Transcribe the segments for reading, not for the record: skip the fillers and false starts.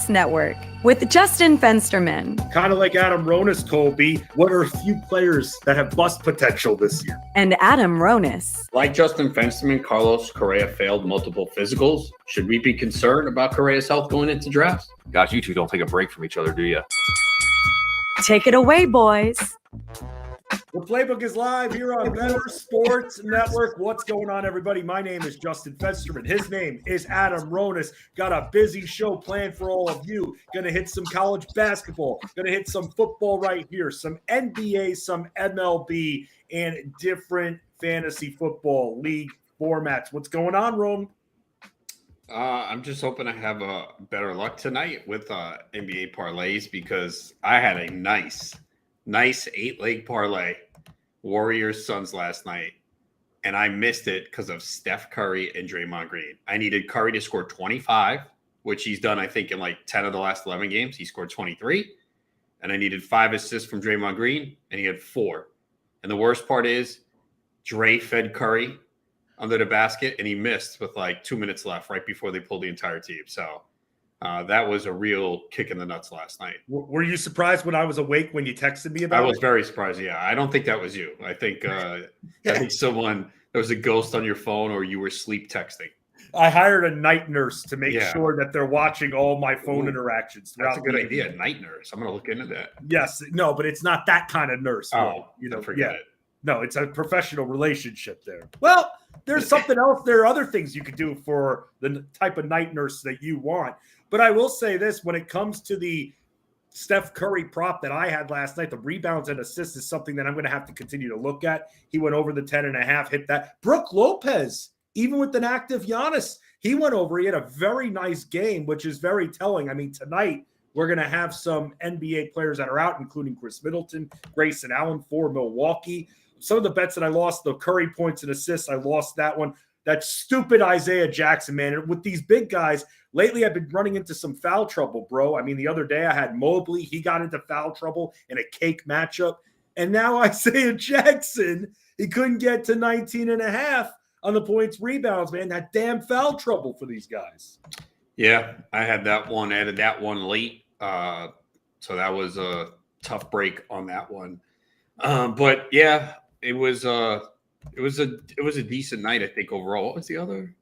Network with Justin Fensterman. Kind of like Adam Ronis, Colby. What are a few players that have bust potential this year? And Adam Ronis. Like Justin Fensterman, Carlos Correa failed multiple physicals. Should we be concerned about Correa's health going into drafts? Gosh, you two don't take a break from each other, do you? Take it away, boys. The Playbook is live here on Bettor Sports Network. What's going on, everybody? My name is Justin Fensterman. His name is Adam Ronis. Got a busy show planned for all of you. Going to hit some college basketball. Going to hit some football right here. Some NBA, some MLB, and different fantasy football league formats. What's going on, Rome? I'm just hoping I have better luck tonight with NBA parlays because I had a nice 8-leg parlay, Warriors Suns last night, and I missed it because of Steph Curry and Draymond Green. I needed Curry to score 25, which he's done, I think, in like 10 of the last 11 games. He scored 23, and I needed 5 assists from Draymond Green, and he had 4. And the worst part is Dre fed Curry under the basket, and he missed with like 2 minutes left right before they pulled the entire team. So that was a real kick in the nuts last night. Were you surprised when I was awake when you texted me about it? I was very surprised. Yeah, I don't think that was you. I think I think there was a ghost on your phone, or you were sleep texting. I hired a night nurse to make sure that they're watching all my phone interactions. That's a good idea. Night nurse. I'm going to look into that. Yes. No, but it's not that kind of nurse. Oh, forget it. No, it's a professional relationship there. Well, there's something else. There are other things you could do for the type of night nurse that you want. But I will say this, when it comes to the Steph Curry prop that I had last night, the rebounds and assists is something that I'm going to have to continue to look at. He went over the 10.5, hit that. Brook Lopez, even with an active Giannis, he went over. He had a very nice game, which is very telling. I mean, tonight we're going to have some NBA players that are out, including Chris Middleton, Grayson Allen for Milwaukee. Some of the bets that I lost, the Curry points and assists, I lost that one. That stupid Isaiah Jackson, man. And with these big guys, lately I've been running into some foul trouble, bro. I mean, the other day I had Mobley. He got into foul trouble in a cake matchup. And now Isaiah Jackson, he couldn't get to 19.5 on the points rebounds, man. That damn foul trouble for these guys. Yeah, I had that one, added that one late. So that was a tough break on that one. But yeah, it was a decent night, I think, overall. What was the other?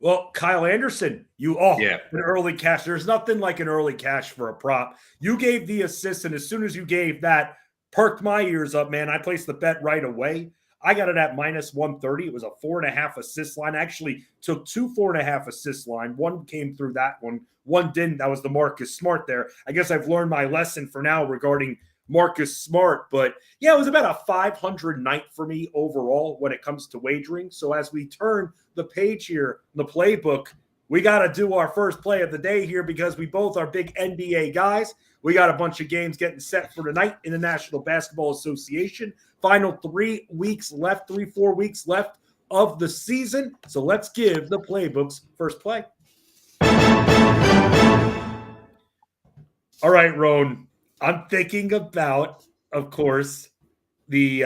Well, Kyle Anderson, an early cash. There's nothing like an early cash for a prop. You gave the assist, and as soon as you gave that, perked my ears up, man. I placed the bet right away. I got it at minus 130. It was a 4.5 assist line. I actually took 2 4.5 assist line. One came through that one. One didn't. That was the Marcus Smart there. I guess I've learned my lesson for now regarding Marcus Smart. But, yeah, it was about a 500 night for me overall when it comes to wagering. So as we turn the page here, the playbook, we got to do our first play of the day here because we both are big NBA guys. We got a bunch of games getting set for tonight in the National Basketball Association. Final 4 weeks left of the season. So let's give the playbook's first play. All right, Ron. I'm thinking about, of course, the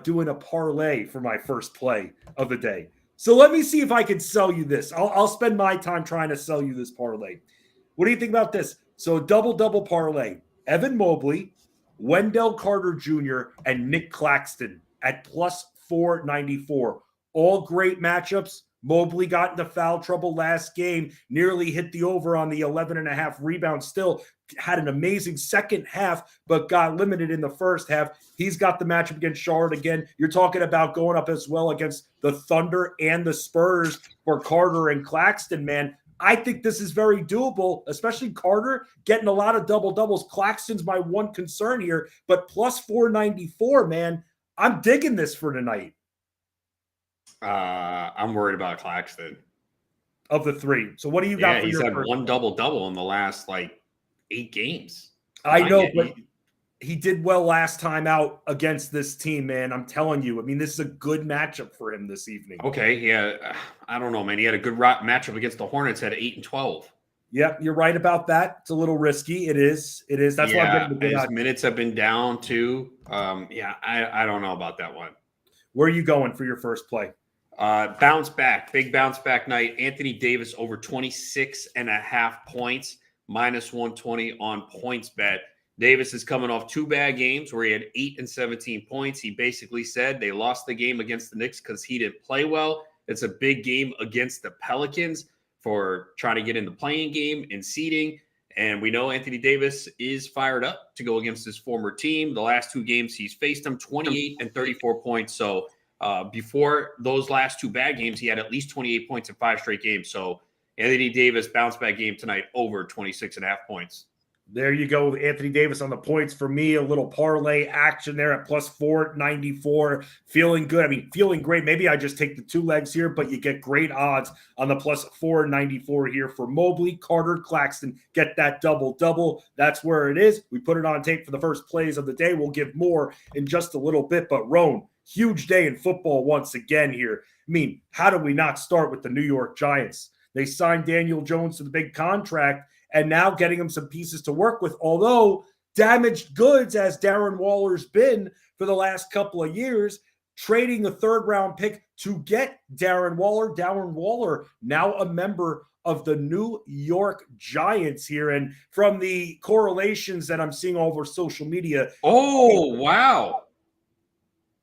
doing a parlay for my first play of the day. So let me see if I can sell you this. I'll spend my time trying to sell you this parlay. What do you think about this? So double parlay. Evan Mobley, Wendell Carter Jr., and Nick Claxton at plus 494. All great matchups. Mobley got into foul trouble last game, nearly hit the over on the 11.5 rebounds. Still had an amazing second half, but got limited in the first half. He's got the matchup against Charlotte again. You're talking about going up as well against the Thunder and the Spurs for Carter and Claxton, man. I think this is very doable, especially Carter getting a lot of double-doubles. Claxton's my one concern here, but plus 494, man. I'm digging this for tonight. I'm worried about Claxton. Of the 3. So what do you got for your first? He's had one double-double in the last, 8 games. I know, but he did well last time out against this team, man. I'm telling you. I mean, this is a good matchup for him this evening. Okay, yeah. I don't know, man. He had a good matchup against the Hornets at 8 and 12. Yep, you're right about that. It's a little risky. It is. That's why I'm getting the big his minutes have been down, too. I don't know about that one. Where are you going for your first play? Bounce back, big bounce back night. Anthony Davis over 26.5 points. minus 120 on points bet. Davis is coming off 2 bad games where he had 8 and 17 points. He basically said they lost the game against the Knicks because he didn't play well. It's a big game against the Pelicans for trying to get in the playing game and seeding. And we know Anthony Davis is fired up to go against his former team. The last 2 games he's faced them, 28 and 34 points. So before those last 2 bad games, he had at least 28 points in 5 straight games. So Anthony Davis bounce back game tonight over 26.5 points. There you go with Anthony Davis on the points. For me, a little parlay action there at plus 494. Feeling good. I mean, feeling great. Maybe I just take the 2 legs here, but you get great odds on the plus 494 here for Mobley, Carter, Claxton. Get that double-double. That's where it is. We put it on tape for the first plays of the day. We'll give more in just a little bit. But Roan, huge day in football once again here. I mean, how do we not start with the New York Giants? They signed Daniel Jones to the big contract, and now getting him some pieces to work with, although damaged goods as Darren Waller's been for the last couple of years, trading a 3rd-round pick to get Darren Waller. Darren Waller, now a member of the New York Giants here. And from the correlations that I'm seeing all over social media. Oh, wow.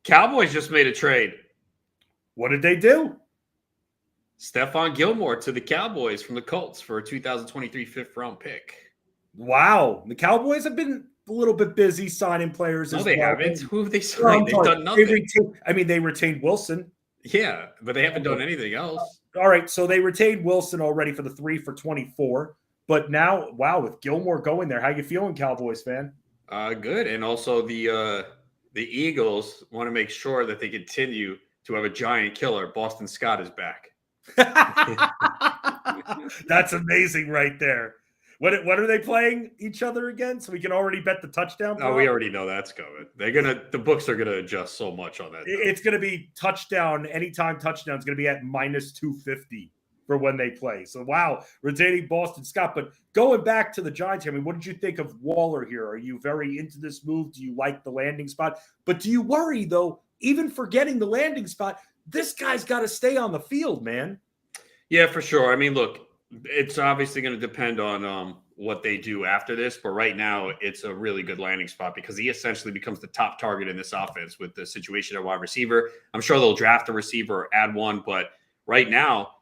Cowboys just made a trade. What did they do? Stephon Gilmore to the Cowboys from the Colts for a 2023 5th-round pick. Wow. The Cowboys have been a little bit busy signing players. No, they haven't. Who have they signed? They've done nothing. They retained Wilson. Yeah, but they haven't done anything else. All right, so they retained Wilson already for the 3 for 24. But now, wow, with Gilmore going there, how you feeling, Cowboys fan? Good. And also the Eagles want to make sure that they continue to have a giant killer. Boston Scott is back. That's amazing right there. What are they playing each other again? So we can already bet the touchdown. Oh, we already know that's coming. The books are gonna adjust so much on that. It's gonna be touchdown. Anytime touchdown is gonna be at minus 250 for when they play. So wow, retaining Boston Scott. But going back to the Giants, I mean, what did you think of Waller here? Are you very into this move? Do you like the landing spot? But do you worry though, even forgetting the landing spot, this guy's got to stay on the field, man. Yeah, for sure. I mean, look, it's obviously going to depend on what they do after this. But right now, it's a really good landing spot because he essentially becomes the top target in this offense with the situation at wide receiver. I'm sure they'll draft a receiver or add one. But right now,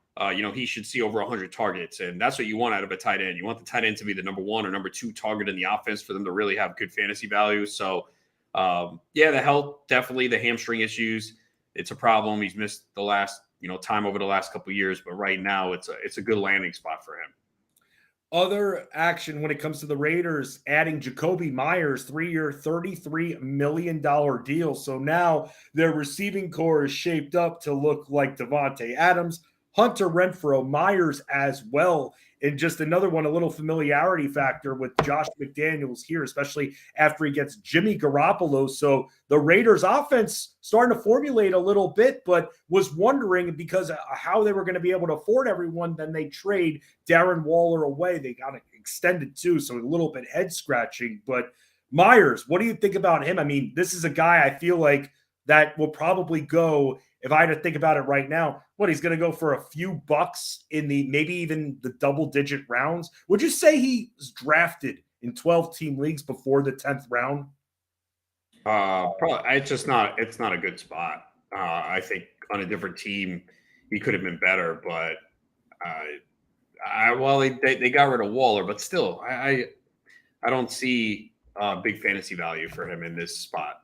he should see over 100 targets. And that's what you want out of a tight end. You want the tight end to be the number 1 or number 2 target in the offense for them to really have good fantasy value. So, the health, definitely the hamstring issues. It's a problem. He's missed the last, time over the last couple of years, but right now it's a good landing spot for him. Other action when it comes to the Raiders, adding Jacoby Myers, 3-year, $33 million deal. So now their receiving core is shaped up to look like Devontae Adams, Hunter Renfrow, Myers as well. And just another one, a little familiarity factor with Josh McDaniels here, especially after he gets Jimmy Garoppolo. So the Raiders offense starting to formulate a little bit, but was wondering because how they were going to be able to afford everyone. Then they trade Darren Waller away. They got it extended too. So a little bit head scratching, but Myers, what do you think about him? I mean, this is a guy I feel like that will probably go, if I had to think about it right now, he's going to go for a few bucks in the maybe even the double-digit rounds. Would you say he's drafted in 12-team leagues before the 10th round? Probably. It's not a good spot. I think on a different team, he could have been better, but they got rid of Waller, but still, I don't see big fantasy value for him in this spot.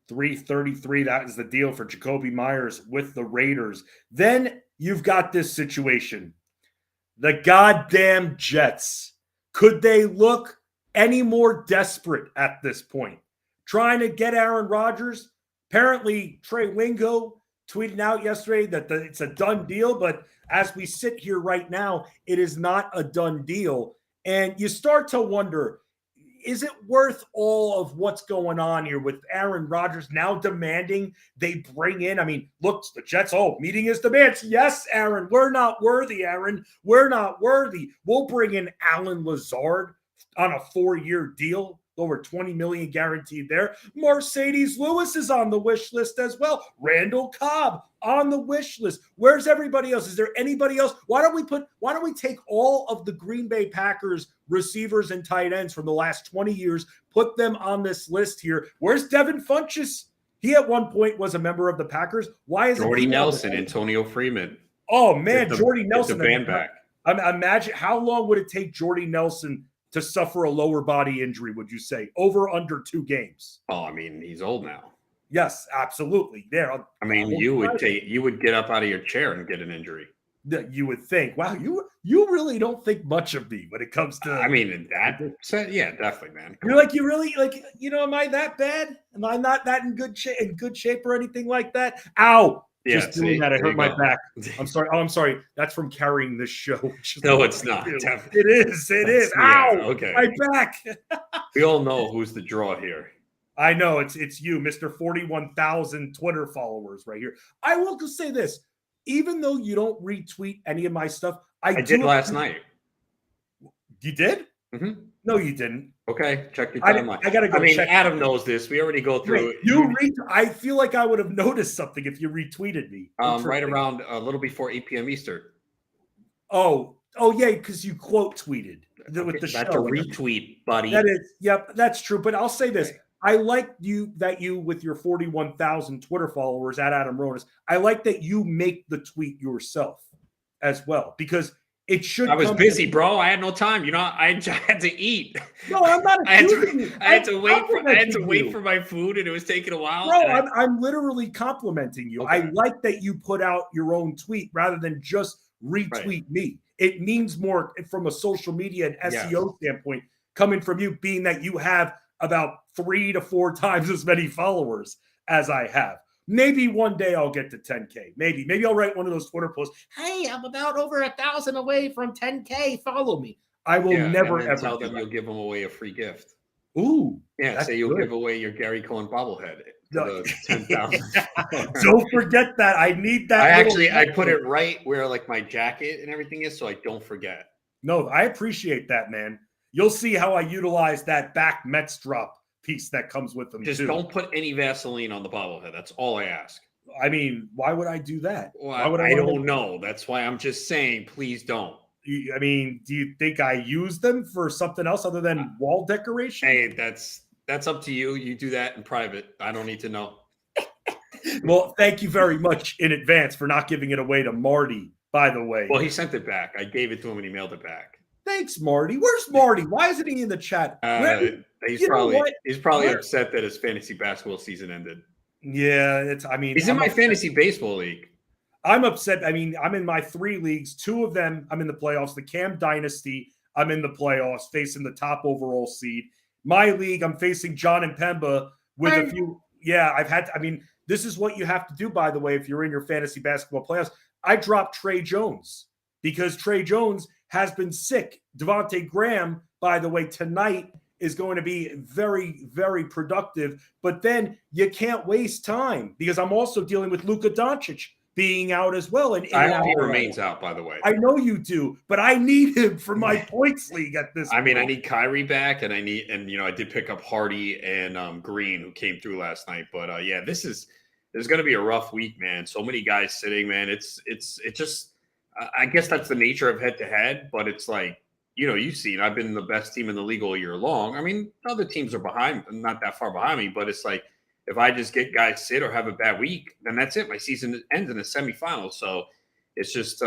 333. That is the deal for Jacoby Myers with the Raiders. Then you've got this situation. The goddamn Jets. Could they look any more desperate at this point? Trying to get Aaron Rodgers. Apparently, Trey Wingo tweeted out yesterday that it's a done deal, but as we sit here right now, it is not a done deal. And you start to wonder, is it worth all of what's going on here with Aaron Rodgers now demanding they bring in? I mean, look, the Jets, meeting his demands. Yes, Aaron, we're not worthy, Aaron. We're not worthy. We'll bring in Alan Lazard on a 4-year deal, over $20 million guaranteed there. Mercedes Lewis is on the wish list as well. Randall Cobb, on the wish list. Where's everybody else? Is there anybody else? Why don't we take all of the Green Bay Packers receivers and tight ends from the last 20 years, put them on this list here? Where's Devin Funchess? He at one point was a member of the Packers. Why is Jordy Nelson, Antonio Freeman? Oh man, Jordy Nelson. The band back. Imagine how long would it take Jordy Nelson to suffer a lower body injury, would you say? Over under 2 games? Oh, I mean, he's old now. Yes, absolutely. There. I mean, you would get up out of your chair and get an injury. You would think, wow, you really don't think much of me when it comes to. I mean, yeah, definitely, man. You're like, you really like, am I that bad? Am I not that in good shape or anything like that? Ow. Yeah, just doing that, I hurt my back. I'm sorry. Oh, I'm sorry. That's from carrying this show. No, it's not. It is. Ow. Yeah, okay. My back. We all know who's the draw here. I know it's you, Mr. 41,000 Twitter followers right here. I will just say this. Even though you don't retweet any of my stuff, I did last night. You did? Mm-hmm. No, you didn't. Okay, check your timeline. I gotta go. I mean, check. Adam knows this. We already go through. I feel like I would have noticed something if you retweeted me. Right around a little before 8 p.m. Eastern. Oh yeah, because you quote tweeted with the show. That's a retweet, buddy. That is, yep, that's true. But I'll say this. I like you with your 41,000 Twitter followers at Adam Ronis. I like that you make the tweet yourself as well, because it should. I was busy, bro. I had no time. I had to eat. No, I'm not. I had to wait for my food, and it was taking a while. Bro, I'm literally complimenting you. Okay. I like that you put out your own tweet rather than just retweet me. It means more from a social media and SEO standpoint coming from you, being that you have about 3 to 4 times as many followers as I have. Maybe one day I'll get to 10K. Maybe I'll write one of those Twitter posts. Hey, I'm about over 1,000 away from 10K. Follow me. I will never ever tell them you'll give them away a free gift. Ooh, yeah. Say you'll give away your Gary Cohen bobblehead. No. 10,000. Don't forget that. I need that. I put it right where like my jacket and everything is, so I don't forget. No, I appreciate that, man. You'll see how I utilize that back Mets drop piece that comes with them. Just don't put any Vaseline on the bobblehead. That's all I ask. I mean, why would I do that? Well, I don't know. That's why I'm just saying, please don't. I mean, do you think I use them for something else other than wall decoration? Hey, that's up to you. You do that in private. I don't need to know. Well, thank you very much in advance for not giving it away to Marty, by the way. Well, he sent it back. I gave it to him and he mailed it back. Thanks, Marty. Where's Marty? Why isn't he in the chat? He's probably upset that his fantasy basketball season ended. Yeah, he's in my fantasy baseball league. I'm upset. I mean, I'm in my 3 leagues. 2 of them, I'm in the playoffs. The Cam Dynasty, I'm in the playoffs, facing the top overall seed. My league, I'm facing John and Pemba with a few. Yeah, this is what you have to do, by the way, if you're in your fantasy basketball playoffs. I dropped Trey Jones because Trey Jones has been sick. Devontae Graham, by the way, tonight is going to be very, very productive. But then you can't waste time because I'm also dealing with Luka Doncic being out as well. And he remains out, by the way. I know you do, but I need him for my points league at this point. I mean, I need Kyrie back, and I did pick up Hardy and Green, who came through last night. But there's going to be a rough week, man. So many guys sitting, man. It's just. I guess that's the nature of head-to-head, but it's like, you've seen I've been the best team in the league all year long. I mean, other teams are not that far behind me, but it's like if I just get guys sit or have a bad week, then that's it. My season ends in the semifinals. So it's just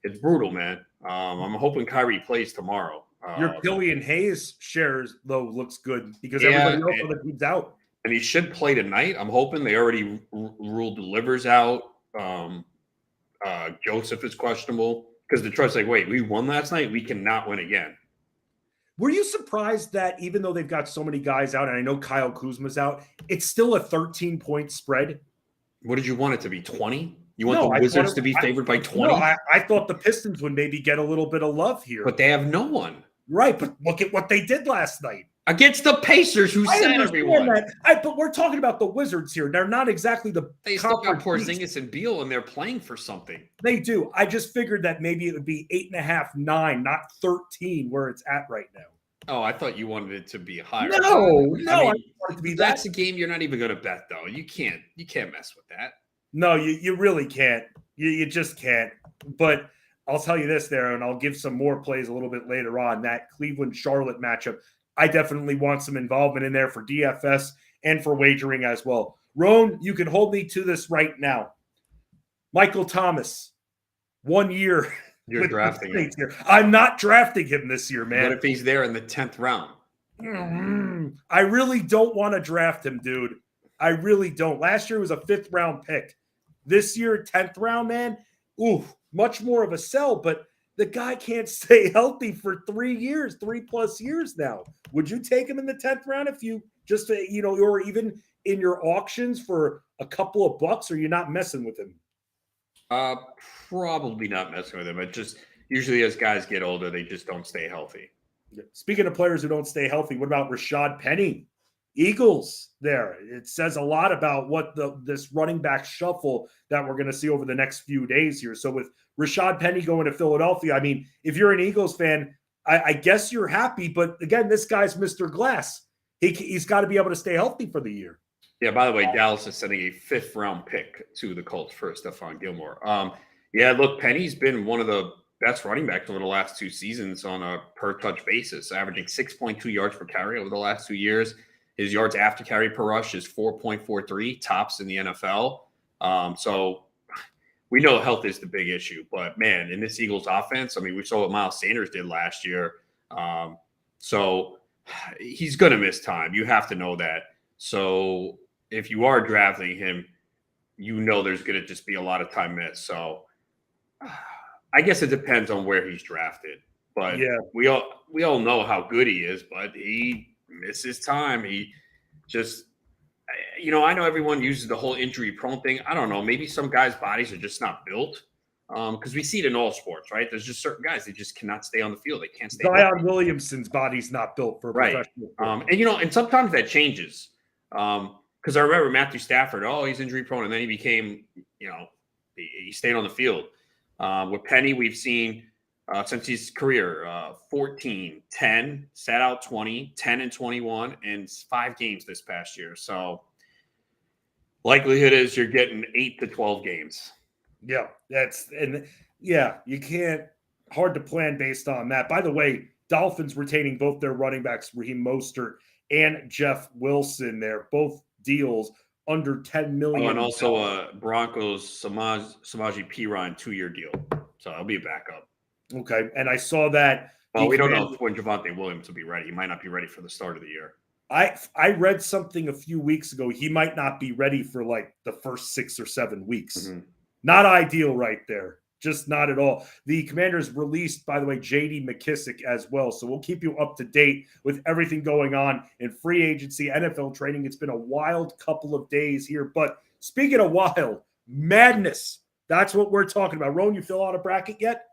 it's brutal, man. I'm hoping Kyrie plays tomorrow. Your Killian Hayes shares, though, looks good because everybody else on the team's out. And he should play tonight. I'm hoping they already ruled the Livers out. Joseph is questionable because Detroit's like, wait, we won last night. We cannot win again. Were you surprised that even though they've got so many guys out, and I know Kyle Kuzma's out, it's still a 13-point spread? What did you want it to be, 20? You want the Wizards to be favored by 20? No, I thought the Pistons would maybe get a little bit of love here. But they have no one. Right, but look at what they did last night. Against the Pacers, who sat everyone. But we're talking about the Wizards here. They're not exactly They still got Porzingis and Beal, and they're playing for something. They do. I just figured that maybe it would be 8.5, 9, not 13, where it's at right now. Oh, I thought you wanted it to be higher. No, I want it to be that's a game you're not even going to bet, though. You can't mess with that. No, you really can't. You just can't. But I'll tell you this there, and I'll give some more plays a little bit later on. That Cleveland-Charlotte matchup, I definitely want some involvement in there for DFS and for wagering as well. Roan, you can hold me to this right now. Michael Thomas, 1 year. You're drafting him. Here. I'm not drafting him this year, man. What if he's there in the 10th round? I really don't want to draft him, dude. I really don't. Last year was a 5th round pick. This year, 10th round, man. Ooh, much more of a sell, but the guy can't stay healthy for 3 years, 3+ years now. Would you take him in the 10th round if you just, or even in your auctions for a couple of bucks? Or you're not messing with him? Probably not messing with him. It just usually as guys get older, they just don't stay healthy. Speaking of players who don't stay healthy, what about Rashad Penny? Eagles there. It says a lot about what this running back shuffle that we're going to see over the next few days here. So with Rashad Penny going to Philadelphia, I mean, if you're an Eagles fan, I guess you're happy. But again, this guy's Mr. Glass. He's got to be able to stay healthy for the year. Yeah, by the way, Dallas is sending a 5th round pick to the Colts for Stephon Gilmore. Yeah, look, Penny's been one of the best running backs over the last 2 seasons on a per touch basis, averaging 6.2 yards per carry over the last 2 years. His yards after carry per rush is 4.43, tops in the NFL. So we know health is the big issue, but man, in this Eagles offense, I mean, we saw what Miles Sanders did last year. So he's going to miss time. You have to know that. So if you are drafting him, there's going to just be a lot of time missed. So I guess it depends on where he's drafted, but yeah, we all know how good he is, but he misses time. He just, I know everyone uses the whole injury prone thing. I don't know. Maybe some guys' bodies are just not built. Because we see it in all sports, right? There's just certain guys that just cannot stay on the field. They can't stay. Zion Williamson's body's not built for a professional. And sometimes that changes. Because I remember Matthew Stafford. Oh, he's injury prone, and then he became, he stayed on the field. With Penny, we've seen since his career 14, 10, sat out 20, 10 and 21, and 5 games this past year. So likelihood is you're getting 8 to 12 games. Yeah, you can't, hard to plan based on that. By the way, Dolphins retaining both their running backs, Raheem Mostert and Jeff Wilson there, both deals under $10 million. Oh, and also Broncos Samaje Perine 2-year deal. So I'll be a backup. Okay, and I saw that. Well, we don't know when Javonte Williams will be ready. He might not be ready for the start of the year. I read something a few weeks ago. He might not be ready for like the first 6 or 7 weeks. Mm-hmm. Not ideal right there. Just not at all. The Commanders released, by the way, J.D. McKissick as well. So we'll keep you up to date with everything going on in free agency, NFL training. It's been a wild couple of days here. But speaking of wild, madness. That's what we're talking about. Roan, you fill out a bracket yet?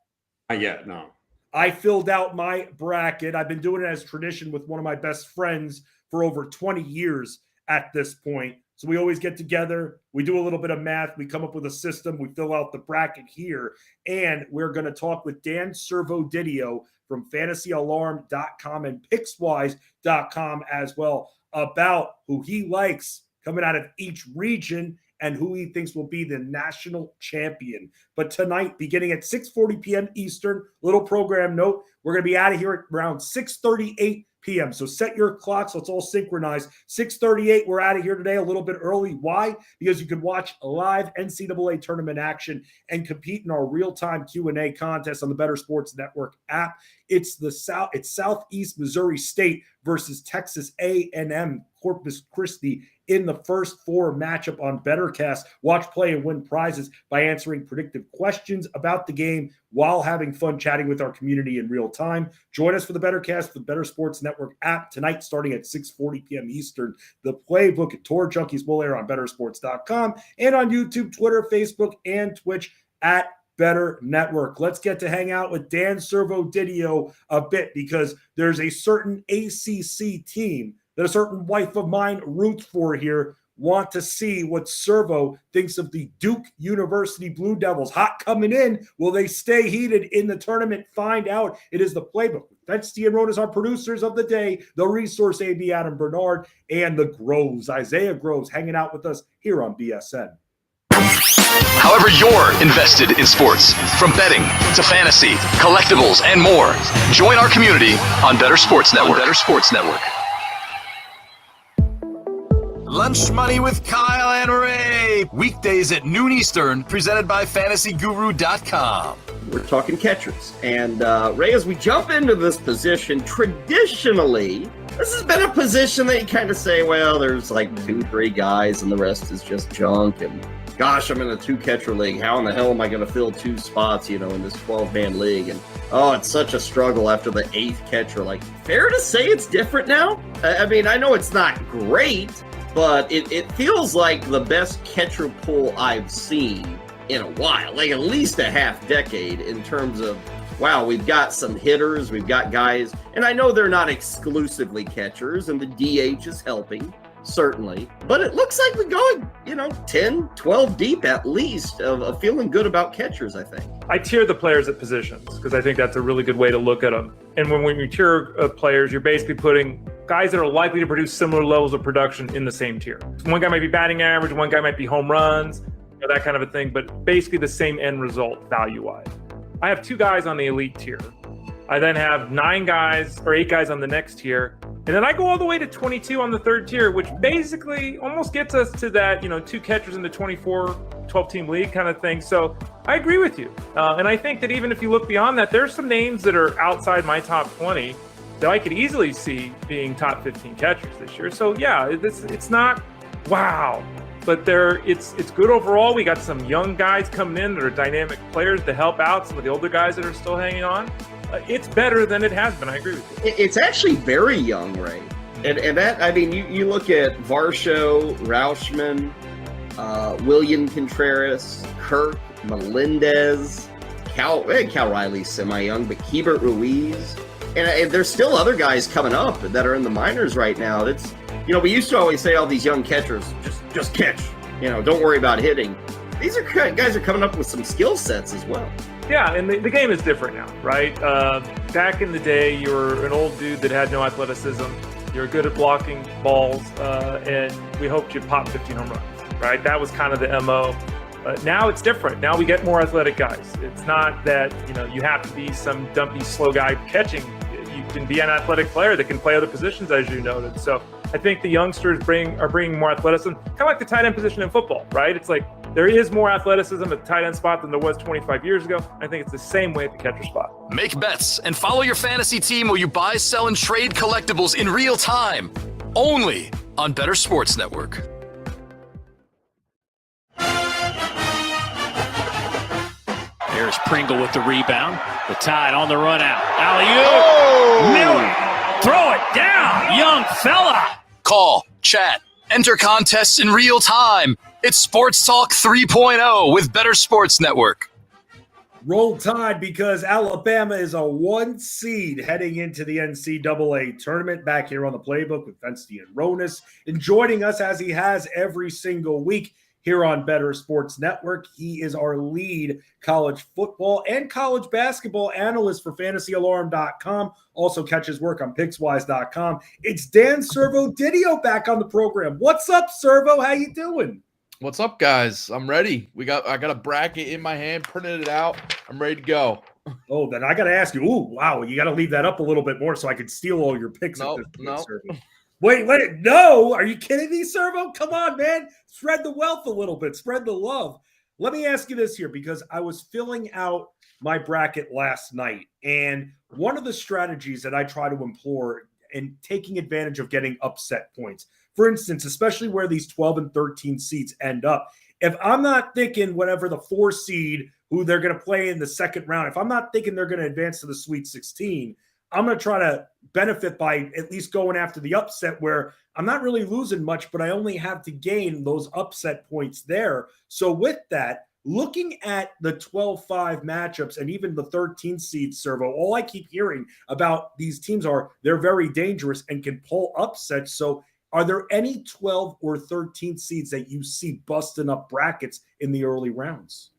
Not yet, no. I filled out my bracket. I've been doing it as tradition with one of my best friends for over 20 years at this point. So we always get together, we do a little bit of math, we come up with a system, we fill out the bracket here, and we're going to talk with Dan Servodidio from fantasyalarm.com and pickswise.com as well about who he likes coming out of each region and who he thinks will be the national champion. But tonight, beginning at 6:40 p.m. Eastern, little program note, we're going to be out of here at around 6:38 p.m. So set your clocks. Let's all synchronize. 6:38, we're out of here today a little bit early. Why? Because you can watch live NCAA tournament action and compete in our real-time Q&A contest on the Bettor Sports Network app. It's Southeast Missouri State versus Texas A&M Corpus Christi in the first 4 matchup on BettorCast. Watch, play, and win prizes by answering predictive questions about the game while having fun chatting with our community in real time. Join us for the BettorCast, the Bettor Sports Network app tonight starting at 6:40 p.m. Eastern. The Playbook and Tour Junkies will air on bettorsports.com and on YouTube, Twitter, Facebook, and Twitch at Bettor Network. Let's get to hang out with Dan Servodidio a bit because there's a certain ACC team that a certain wife of mine roots for here. Want to see what Servo thinks of the Duke University Blue Devils. Hot coming in. Will they stay heated in the tournament? Find out. It is the Playbook. That's Steve and Roan as our producers of the day. The Resource AB Adam Bernard and the Groves. Isaiah Groves hanging out with us here on BSN. However you're invested in sports, from betting to fantasy, collectibles, and more, join our community on Bettor Sports Network. Lunch Money with Kyle and Ray. Weekdays at noon Eastern, presented by FantasyGuru.com. We're talking catchers. And Ray, as we jump into this position, traditionally, this has been a position that you kind of say, well, there's like 2-3 guys and the rest is just junk. And gosh, I'm in a 2-catcher league. How in the hell am I going to fill 2 spots, in this 12-man league? And oh, it's such a struggle after the 8th catcher. Like, fair to say it's different now? I mean, I know it's not great, but it feels like the best catcher pool I've seen in a while, like at least a half decade, in terms of, wow, we've got some hitters, we've got guys, and I know they're not exclusively catchers, and the DH is helping, certainly, but it looks like we're going, 10, 12 deep at least of feeling good about catchers, I think. I tier the players at positions because I think that's a really good way to look at them. And when you tier players, you're basically putting guys that are likely to produce similar levels of production in the same tier. One guy might be batting average, one guy might be home runs, that kind of a thing, but basically the same end result value-wise. I have 2 guys on the elite tier. I then have 9 guys or 8 guys on the next tier. And then I go all the way to 22 on the 3rd tier, which basically almost gets us to that, 2 catchers in the 24, 12-team league kind of thing. So I agree with you. And I think that even if you look beyond that, there's some names that are outside my top 20 that I could easily see being top 15 catchers this year. So yeah, it's not wow, but it's good overall. We got some young guys coming in that are dynamic players to help out some of the older guys that are still hanging on. It's better than it has been. I agree with you. It's actually very young, Ray. And that, I mean, you look at Varsho, Rauschman, William Contreras, Kirk, Melendez, Cal Riley's semi-young, but Keibert Ruiz. And there's still other guys coming up that are in the minors right now. That's, we used to always say all these young catchers, just catch, don't worry about hitting. These guys are coming up with some skill sets as well. Yeah, and the game is different now, right? Back in the day, you were an old dude that had no athleticism. You were good at blocking balls, and we hoped you'd pop 15 home runs, right? That was kind of the MO. Now it's different. Now we get more athletic guys. It's not that, you have to be some dumpy, slow guy catching. You can be an athletic player that can play other positions, as you noted. So I think the youngsters are bringing more athleticism, kind of like the tight end position in football, right? It's like there is more athleticism at the tight end spot than there was 25 years ago. I think it's the same way at the catcher spot. Make bets and follow your fantasy team while you buy, sell, and trade collectibles in real time. Only on Bettor Sports Network. Here's Pringle with the rebound. The Tide on the run out. Alley-oop. Miller. Throw it down. Young fella. Call, chat, enter contests in real time. It's Sports Talk 3.0 with Bettor Sports Network. Roll Tide, because Alabama is a 1 seed heading into the NCAA tournament, back here on the Playbook with Fensty and Ronis. And joining us, as he has every single week here on Bettor Sports Network, he is our lead college football and college basketball analyst for FantasyAlarm.com. Also catches work on PicksWise.com. It's Dan Servo Didio back on the program. What's up, Servo? How you doing? What's up, guys? I'm ready. I got a bracket in my hand, printed it out. I'm ready to go. Oh, then I got to ask you. Ooh, wow. You got to leave that up a little bit more so I can steal all your picks. No. Servo. Wait. No. Are you kidding me, Servo? Come on, man. Spread the wealth a little bit. Spread the love. Let me ask you this here, because I was filling out my bracket last night, and one of the strategies that I try to employ and taking advantage of getting upset points, for instance, especially where these 12 and 13 seeds end up, if I'm not thinking whatever the 4 seed who they're going to play in the second round, if I'm not thinking they're going to advance to the Sweet 16, I'm going to try to benefit by at least going after the upset where I'm not really losing much, but I only have to gain those upset points there. So with that, looking at the 12-5 matchups and even the 13 seed, Servo, all I keep hearing about these teams are they're very dangerous and can pull upsets. So are there any 12 or 13 seeds that you see busting up brackets in the early rounds?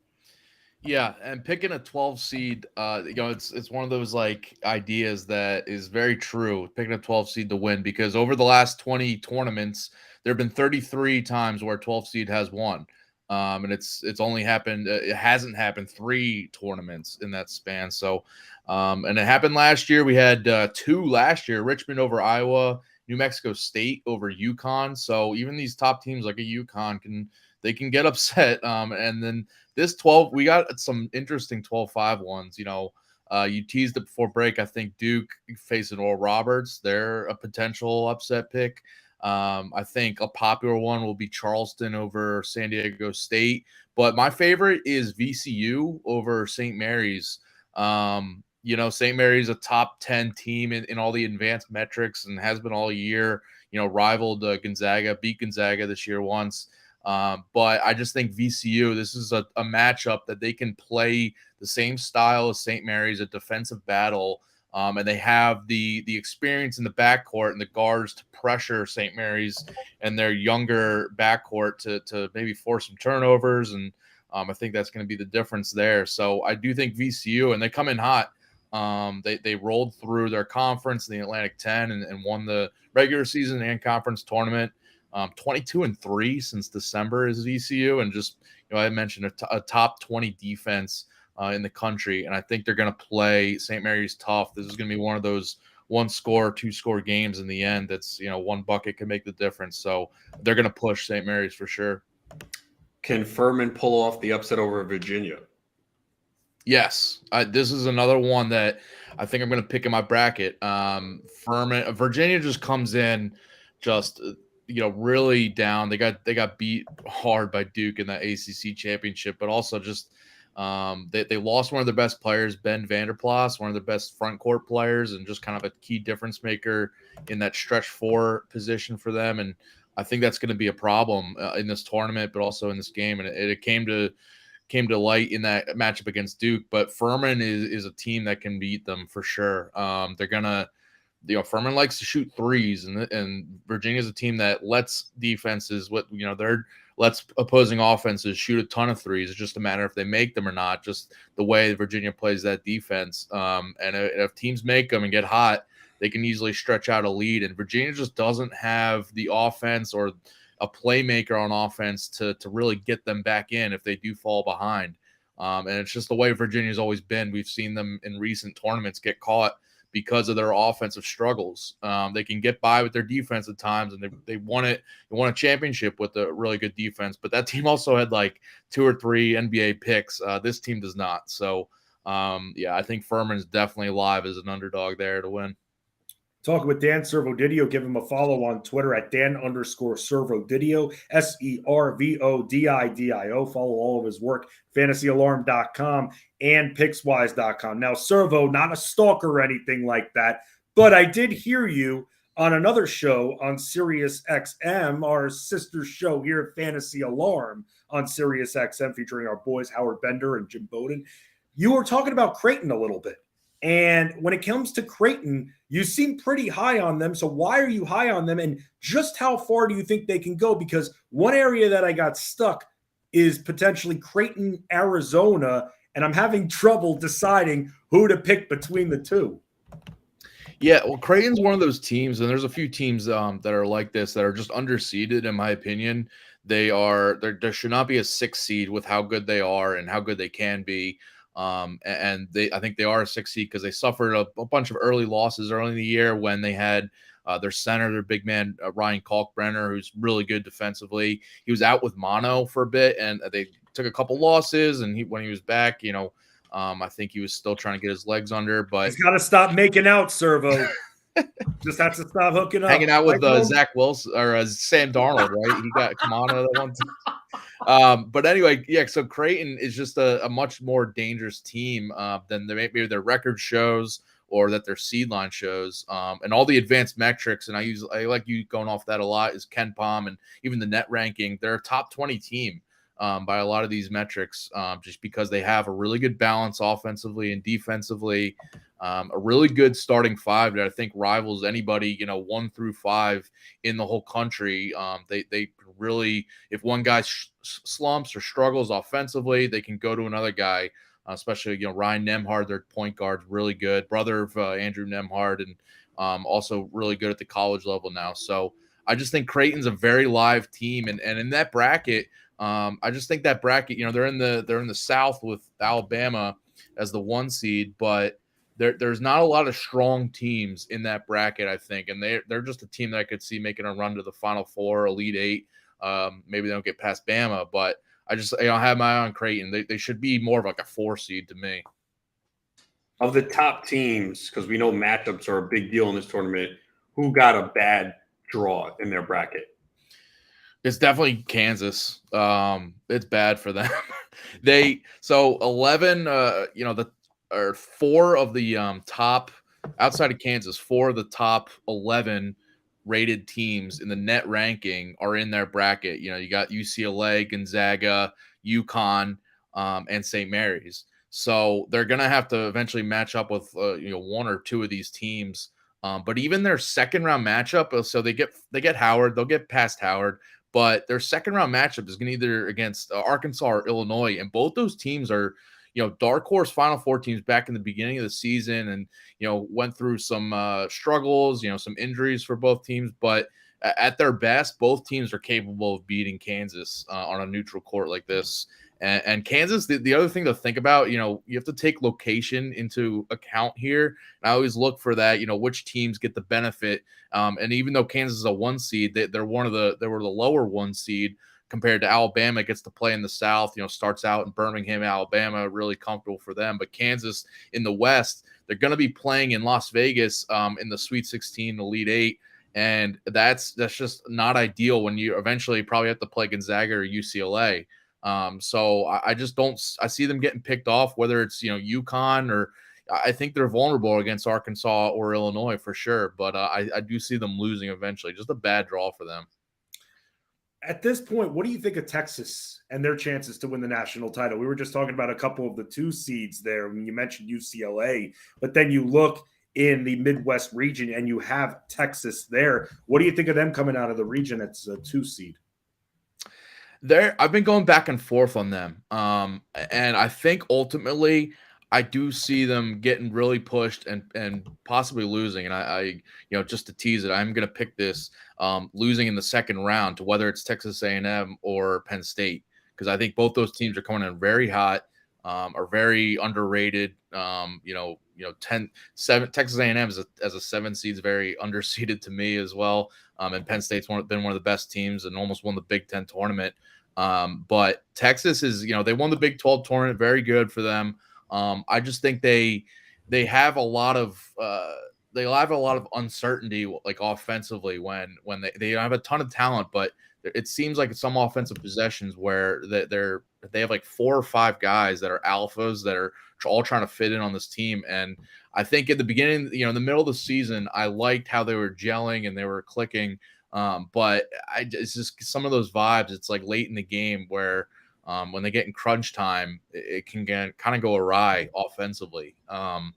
Yeah, and picking a 12 seed, it's one of those like ideas that is very true. Picking a 12 seed to win, because over the last 20 tournaments, there have been 33 times where a 12 seed has won. And it's only happened. It hasn't happened 3 tournaments in that span. So, and it happened last year. We had 2 last year: Richmond over Iowa, New Mexico State over UConn. So even these top teams like a UConn can get upset. And then this 12, we got some interesting 12-5 ones. You teased it before break. I think Duke facing Oral Roberts. They're a potential upset pick. I think a popular one will be Charleston over San Diego State. But my favorite is VCU over St. Mary's. St. Mary's a top 10 team in all the advanced metrics and has been all year. Rivaled Gonzaga, beat Gonzaga this year once. But I just think VCU, this is a matchup that they can play the same style as St. Mary's, a defensive battle. And they have the experience in the backcourt and the guards to pressure St. Mary's and their younger backcourt to maybe force some turnovers. And I think that's going to be the difference there. So I do think VCU, and they come in hot. They rolled through their conference in the Atlantic 10 and won the regular season and conference tournament. 22-3 since December is VCU, and just I mentioned a top 20 defense in the country, and I think they're going to play St. Mary's tough. This is going to be one of those 1-score, 2-score games in the end. That's one bucket can make the difference. So they're going to push St. Mary's for sure. Can Furman pull off the upset over Virginia? Yes, this is another one that I think I'm going to pick in my bracket. Virginia just comes in just really down. They got beat hard by Duke in that ACC championship, but also just they lost one of their best players, Ben Vanderplas, one of the best front court players, and just kind of a key difference maker in that stretch 4 position for them. And I think that's going to be a problem in this tournament, but also in this game. And it came to light in that matchup against Duke. But Furman is a team that can beat them for sure. They're gonna. Furman likes to shoot threes, and Virginia's a team that lets defenses, lets opposing offenses shoot a ton of threes. It's just a matter if they make them or not, just the way Virginia plays that defense. And if teams make them and get hot, they can easily stretch out a lead. And Virginia just doesn't have the offense or a playmaker on offense to really get them back in if they do fall behind. And it's just the way Virginia's always been. We've seen them in recent tournaments get caught because of their offensive struggles. They can get by with their defense at times, and they won a championship with a really good defense. But that team also had like 2 or 3 NBA picks. This team does not. So, I think Furman's definitely alive as an underdog there to win. Talking with Dan Servodidio. Give him a follow on Twitter at Dan_Servodidio, SERVODIDIO. Follow all of his work, fantasyalarm.com and pickswise.com. Now, Servo, not a stalker or anything like that, but I did hear you on another show on Sirius XM, our sister show here at Fantasy Alarm on Sirius XM, featuring our boys Howard Bender and Jim Bowden. You were talking about Creighton a little bit. And when it comes to Creighton, you seem pretty high on them. So why are you high on them? And just how far do you think they can go? Because one area that I got stuck is potentially Creighton, Arizona, and I'm having trouble deciding who to pick between the two. Yeah, well, Creighton's one of those teams, and there's a few teams that are like this that are just underseeded, in my opinion. There should not be a 6 seed with how good they are and how good they can be. I think they are a 6 seed because they suffered a bunch of early losses early in the year when they had their center, their big man, Ryan Kalkbrenner, who's really good defensively. He was out with mono for a bit, and they took a couple losses. And when he was back, I think he was still trying to get his legs under. But he's got to stop making out, Servo. Just have to stop hooking up. Hanging out with Zach Wilson or Sam Darnold, right? He got Kamano that one time. But anyway, yeah. So Creighton is just a much more dangerous team than maybe their record shows or that their seed line shows. And all the advanced metrics, and I like you going off that a lot, is Ken Pom and even the net ranking. They're a top 20 team by a lot of these metrics, just because they have a really good balance offensively and defensively. A really good starting 5 that I think rivals anybody, 1 through 5 in the whole country. They really, if one guy slumps or struggles offensively, they can go to another guy, especially, Ryan Nemhard, their point guard, really good, brother of Andrew Nemhard, and also really good at the college level now. So I just think Creighton's a very live team. And in that bracket, I just think that bracket, they're in the South with Alabama as the 1 seed, but there's not a lot of strong teams in that bracket, I think, and they're just a team that I could see making a run to the Final Four, Elite Eight. Maybe they don't get past Bama, but I just have my eye on Creighton. They should be more of like a 4 seed to me. Of the top teams, because we know matchups are a big deal in this tournament, who got a bad draw in their bracket? It's definitely Kansas. It's bad for them. 11, or 4 of the top outside of Kansas, 4 of the top 11 rated teams in the net ranking are in their bracket. You got UCLA, Gonzaga, UConn, and St. Mary's. So they're going to have to eventually match up with 1 or 2 of these teams. But even their second round matchup, so they get Howard, they'll get past Howard, but their second round matchup is going to either against Arkansas or Illinois, and both those teams are dark horse Final Four teams back in the beginning of the season, and went through some struggles, some injuries for both teams, but at their best, both teams are capable of beating Kansas on a neutral court like this. And Kansas, the other thing to think about, you have to take location into account here. And I always look for that, which teams get the benefit. And even though Kansas is a 1 seed, they were the lower 1 seed compared to Alabama. Gets to play in the South, starts out in Birmingham, Alabama, really comfortable for them. But Kansas in the West, they're going to be playing in Las Vegas in the Sweet 16, Elite 8. And that's just not ideal when you eventually probably have to play Gonzaga or UCLA. So I just don't. I see them getting picked off, whether it's UConn or I think they're vulnerable against Arkansas or Illinois for sure. But I do see them losing eventually. Just a bad draw for them. At this point, what do you think of Texas and their chances to win the national title? We were just talking about a couple of the 2 seeds there when you mentioned UCLA, but then you look in the Midwest region and you have Texas there. What do you think of them coming out of the region that's a 2 seed? I've been going back and forth on them. And I think ultimately I do see them getting really pushed and possibly losing. And I just to tease it, I'm going to pick this losing in the second round to whether it's Texas A&M or Penn State, because I think both those teams are coming in very hot, are very underrated. 7 Texas A&M as a 7 seed is very underseeded to me as well. And Penn State's been one of the best teams and almost won the Big Ten tournament. But Texas is, they won the Big 12 tournament, very good for them. I just think they have a lot of uncertainty, like offensively when they have a ton of talent, but it seems like some offensive possessions where they have like 4 or 5 guys that are alphas that are all trying to fit in on this team. And I think at the beginning, in the middle of the season, I liked how they were gelling and they were clicking. But it's just some of those vibes. It's like late in the game where when they get in crunch time, it can kind of go awry offensively. And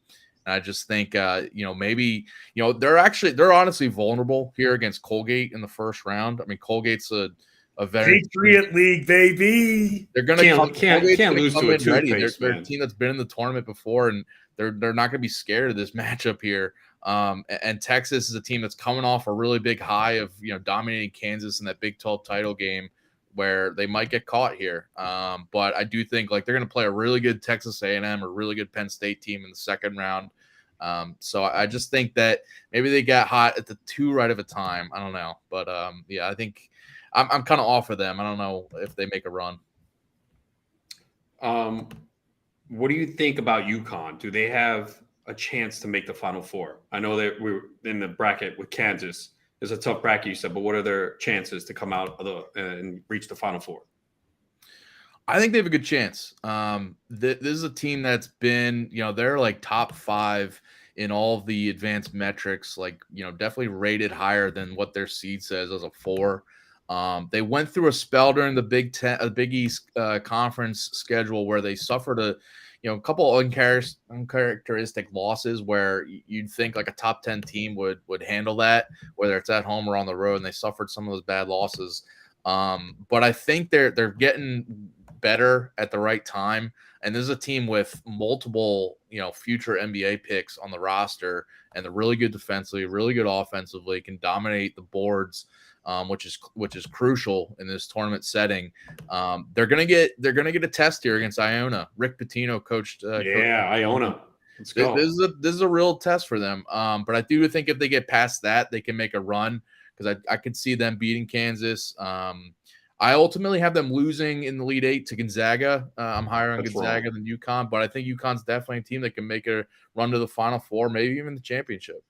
I just think, maybe, they're honestly vulnerable here against Colgate in the first round. I mean, Colgate's a very Patriot League, baby. They're going to can't lose to a toothpaste, They're man. a team that's been in the tournament before, and they're not going to be scared of this matchup here. And Texas is a team that's coming off a really big high of dominating Kansas in that Big 12 title game, where they might get caught here. But I do think they're going to play a really good Texas A&M or really good Penn State team in the second round. So I just think that maybe they got hot at the 2 right of a time. I don't know, but I think I'm kind of off of them. I don't know if they make a run. What do you think about UConn? Do they have a chance to make the Final Four? I know that we're in the bracket with Kansas. It's a tough bracket, you said, but what are their chances to come out of and reach the Final Four? I think they have a good chance. This is a team that's been, they're like top 5 in all of the advanced metrics, definitely rated higher than what their seed says as a 4. They went through a spell during the Big East conference schedule where they suffered a couple uncharacteristic losses where you'd think like a top 10 team would handle that, whether it's at home or on the road, and they suffered some of those bad losses. But I think they're getting better at the right time. And this is a team with multiple, future NBA picks on the roster, and they're really good defensively, really good offensively, can dominate the boards. which is crucial in this tournament setting. They're gonna get a test here against Iona. Rick Pitino coached. Iona. Let's go. This is a real test for them. But I do think if they get past that, they can make a run, because I could see them beating Kansas. I ultimately have them losing in the Elite Eight to Gonzaga. I'm higher on Gonzaga than UConn, but I think UConn's definitely a team that can make a run to the Final Four, maybe even the championship.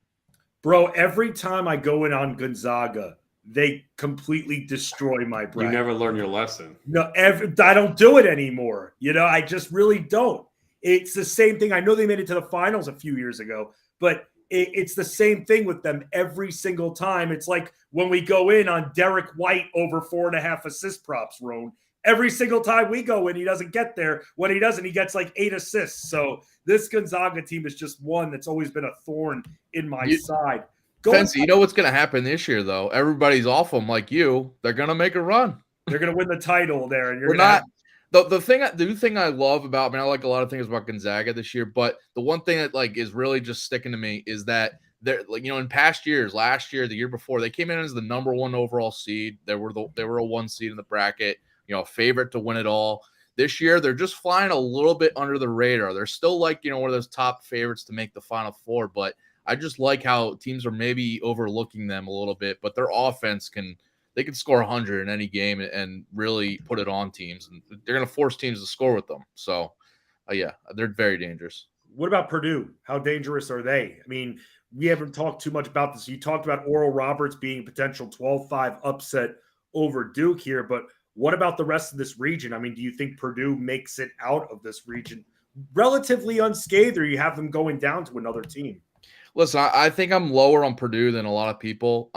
Bro, every time I go in on Gonzaga, they completely destroy my bracket. You never learn your lesson. No, I don't do it anymore. I just really don't. It's the same thing. I know they made it to the finals a few years ago, but it's the same thing with them every single time. It's like when we go in on Derek White over 4.5 assist props, Roan. Every single time we go in, he doesn't get there. When he doesn't, he gets like 8 assists. So this Gonzaga team is just one that's always been a thorn in my side. Fancy, you know what's going to happen this year, though? Everybody's off them like you. They're going to make a run. They're going to win the title there. And We're not. The thing I love about, I like a lot of things about Gonzaga this year, but the one thing that is really just sticking to me is that they're in past years, last year, the year before, they came in as the number 1 overall seed. They were a 1 seed in the bracket, a favorite to win it all. This year, they're just flying a little bit under the radar. They're still one of those top favorites to make the Final Four, but I just like how teams are maybe overlooking them a little bit, but their offense can score 100 in any game and really put it on teams, and they're going to force teams to score with them. So, yeah, they're very dangerous. What about Purdue? How dangerous are they? I mean, we haven't talked too much about this. You talked about Oral Roberts being a potential 12-5 upset over Duke here, but what about the rest of this region? I mean, do you think Purdue makes it out of this region relatively unscathed, or you have them going down to another team? Listen, I think I'm lower on Purdue than a lot of people.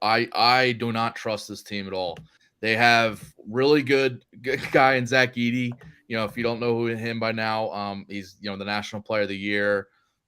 I do not trust this team at all. They have really good guy in Zach Edey. If you don't know him by now, he's the National Player of the Year.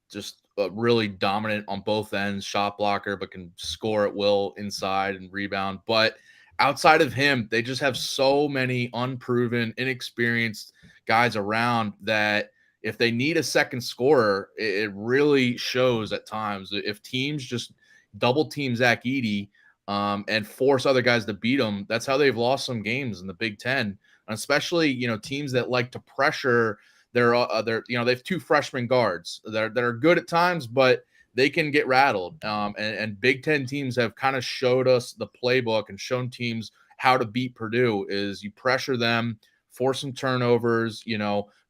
Just really dominant on both ends, shot blocker, but can score at will inside and rebound. But outside of him, they just have so many unproven, inexperienced guys around that if they need a second scorer, it really shows at times. If teams just double team Zach Edey and force other guys to beat them, that's how they've lost some games in the Big Ten. And especially, teams that like to pressure they have 2 freshman guards that are good at times, but they can get rattled. And Big Ten teams have kind of showed us the playbook and shown teams how to beat Purdue is you pressure them, force some turnovers,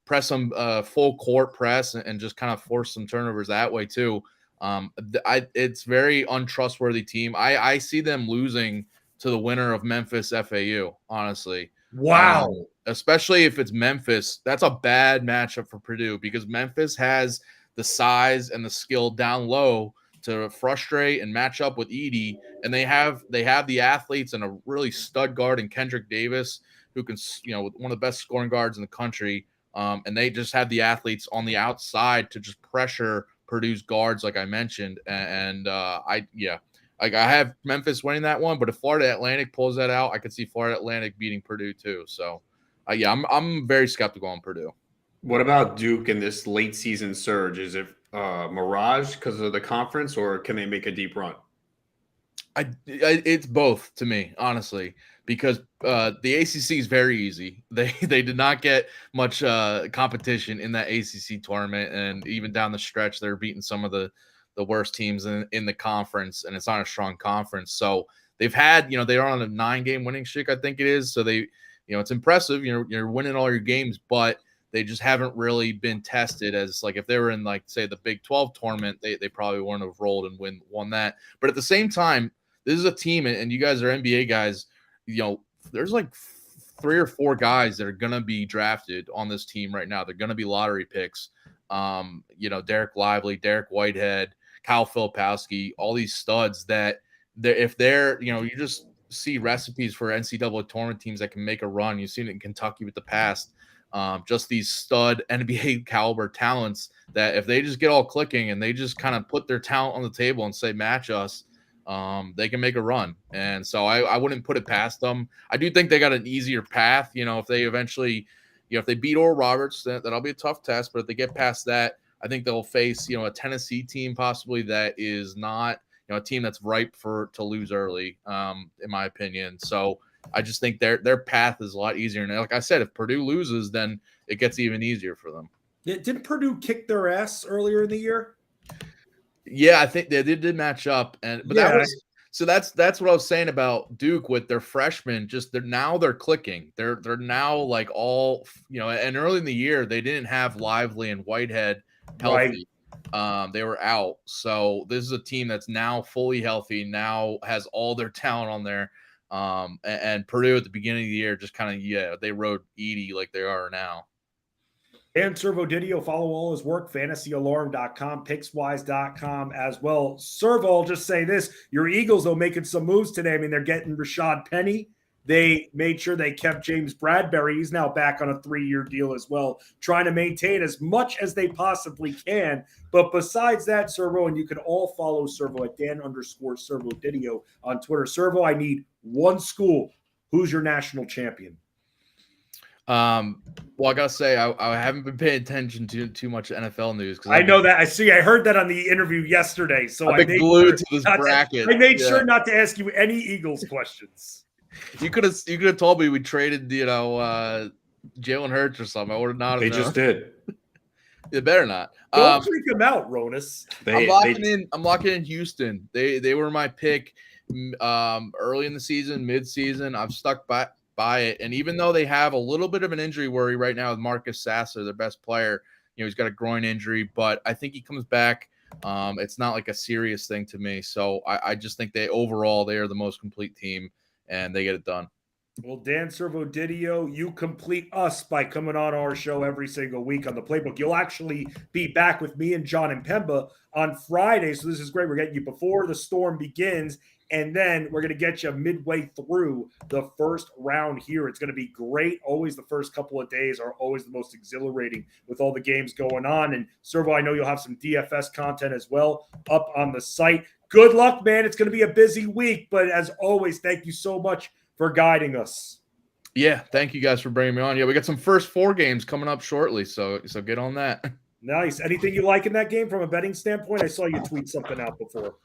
press some full court press and just kind of force some turnovers that way too. It's very untrustworthy team. I see them losing to the winner of Memphis FAU, honestly. Wow. Especially if it's Memphis. That's a bad matchup for Purdue because Memphis has the size and the skill down low to frustrate and match up with Edey. And they have the athletes and a really stud guard in Kendrick Davis, who can, one of the best scoring guards in the country. And they just have the athletes on the outside to just pressure Purdue's guards, like I mentioned. And I have Memphis winning that one, but if Florida Atlantic pulls that out, I could see Florida Atlantic beating Purdue too. So, I'm very skeptical on Purdue. What about Duke in this late season surge? Is it mirage because of the conference, or can they make a deep run? It's both to me, honestly, because the ACC is very easy. They did not get much competition in that ACC tournament, and even down the stretch, they're beating some of the worst teams in the conference, and it's not a strong conference. So they've had, they're on a 9-game winning streak, I think it is. So they, it's impressive. You're winning all your games, but they just haven't really been tested as if they were in say the Big 12 tournament, they probably wouldn't have rolled and won that. But at the same time, this is a team, and you guys are NBA guys. There's 3 or 4 guys that are gonna be drafted on this team right now. They're gonna be lottery picks. Derek Lively, Derek Whitehead, Kyle Filipowski, all these studs that if they're, you just see recipes for NCAA tournament teams that can make a run. You've seen it in Kentucky with the past. Just these stud NBA caliber talents that if they just get all clicking and they just kind of put their talent on the table and say, match us, they can make a run. And so I wouldn't put it past them. I do think they got an easier path. If they eventually, if they beat Oral Roberts, that'll be a tough test. But if they get past that, I think they'll face, a Tennessee team possibly that is not, a team that's ripe to lose early, in my opinion. So I just think their path is a lot easier. And like I said, if Purdue loses, then it gets even easier for them. Didn't Purdue kick their ass earlier in the year? Yeah, I think they did match up, that's what I was saying about Duke with their freshmen. Just they're clicking. They're now like all and early in the year they didn't have Lively and Whitehead healthy. Right. They were out. So this is a team that's now fully healthy. Now has all their talent on there. And Purdue at the beginning of the year just kind of they rode Edie like they are now. Dan Servo-Didio, follow all his work, fantasyalarm.com, pickswise.com as well. Servo, I'll just say this. Your Eagles, though, making some moves today. I mean, they're getting Rashad Penny. They made sure they kept James Bradbury. He's now back on a 3-year deal as well, trying to maintain as much as they possibly can. But besides that, Servo, and you can all follow Servo at Dan_Servo-Didio on Twitter. Servo, I need one school. Who's your national champion? Well, I gotta say, I haven't been paying attention to too much NFL news. I know that. I heard that on the interview yesterday. So I've been glued to this bracket. I made sure not to ask you any Eagles questions. You could have told me we traded, Jalen Hurts or something. I would have not. They just did. It better not. Don't freak them out, Ronis. I'm locking in Houston. They were my pick early in the season, mid-season. I've stuck by it. And even though they have a little bit of an injury worry right now with Marcus Sasser, their best player, he's got a groin injury, but I think he comes back. It's not like a serious thing to me. So I just think they are the most complete team and they get it done. Well, Dan Servo-Didio, you complete us by coming on our show every single week on the Playbook. You'll actually be back with me and John and Pemba on Friday. So this is great. We're getting you before the storm begins. And then we're going to get you midway through the first round here. It's going to be great. Always the first couple of days are always the most exhilarating with all the games going on. And Servo, I know you'll have some DFS content as well up on the site. Good luck, man. It's going to be a busy week. But as always, thank you so much for guiding us. Yeah, thank you guys for bringing me on. Yeah, we got some first 4 games coming up shortly. So get on that. Nice. Anything you like in that game from a betting standpoint? I saw you tweet something out before.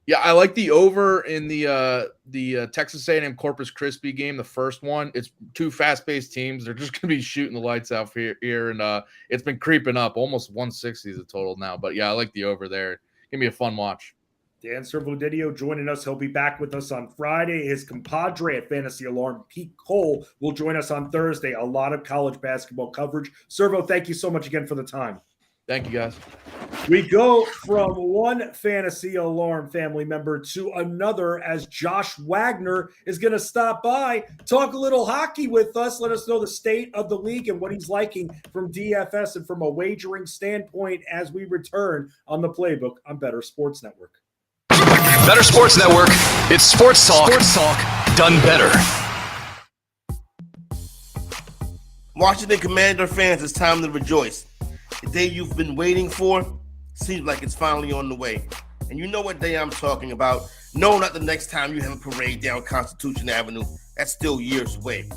Yeah, I like the over in the Texas A&M Corpus Christi game, the first one. It's 2 fast-paced teams. They're just going to be shooting the lights out here, and it's been creeping up. Almost 160 is the total now. But, yeah, I like the over there. Give me a fun watch. Dan Servo-Didio joining us. He'll be back with us on Friday. His compadre at Fantasy Alarm, Pete Cole, will join us on Thursday. A lot of college basketball coverage. Servo, thank you so much again for the time. Thank you, guys. We go from one Fantasy Alarm family member to another as Josh Wagner is going to stop by, talk a little hockey with us, let us know the state of the league and what he's liking from DFS and from a wagering standpoint as we return on the Playbook on Bettor Sports Network. Bettor Sports Network. It's sports talk done better. Washington Commander fans, it's time to rejoice. The day you've been waiting for seems like it's finally on the way. And you know what day I'm talking about. No, not the next time you have a parade down Constitution Avenue. That's still years away.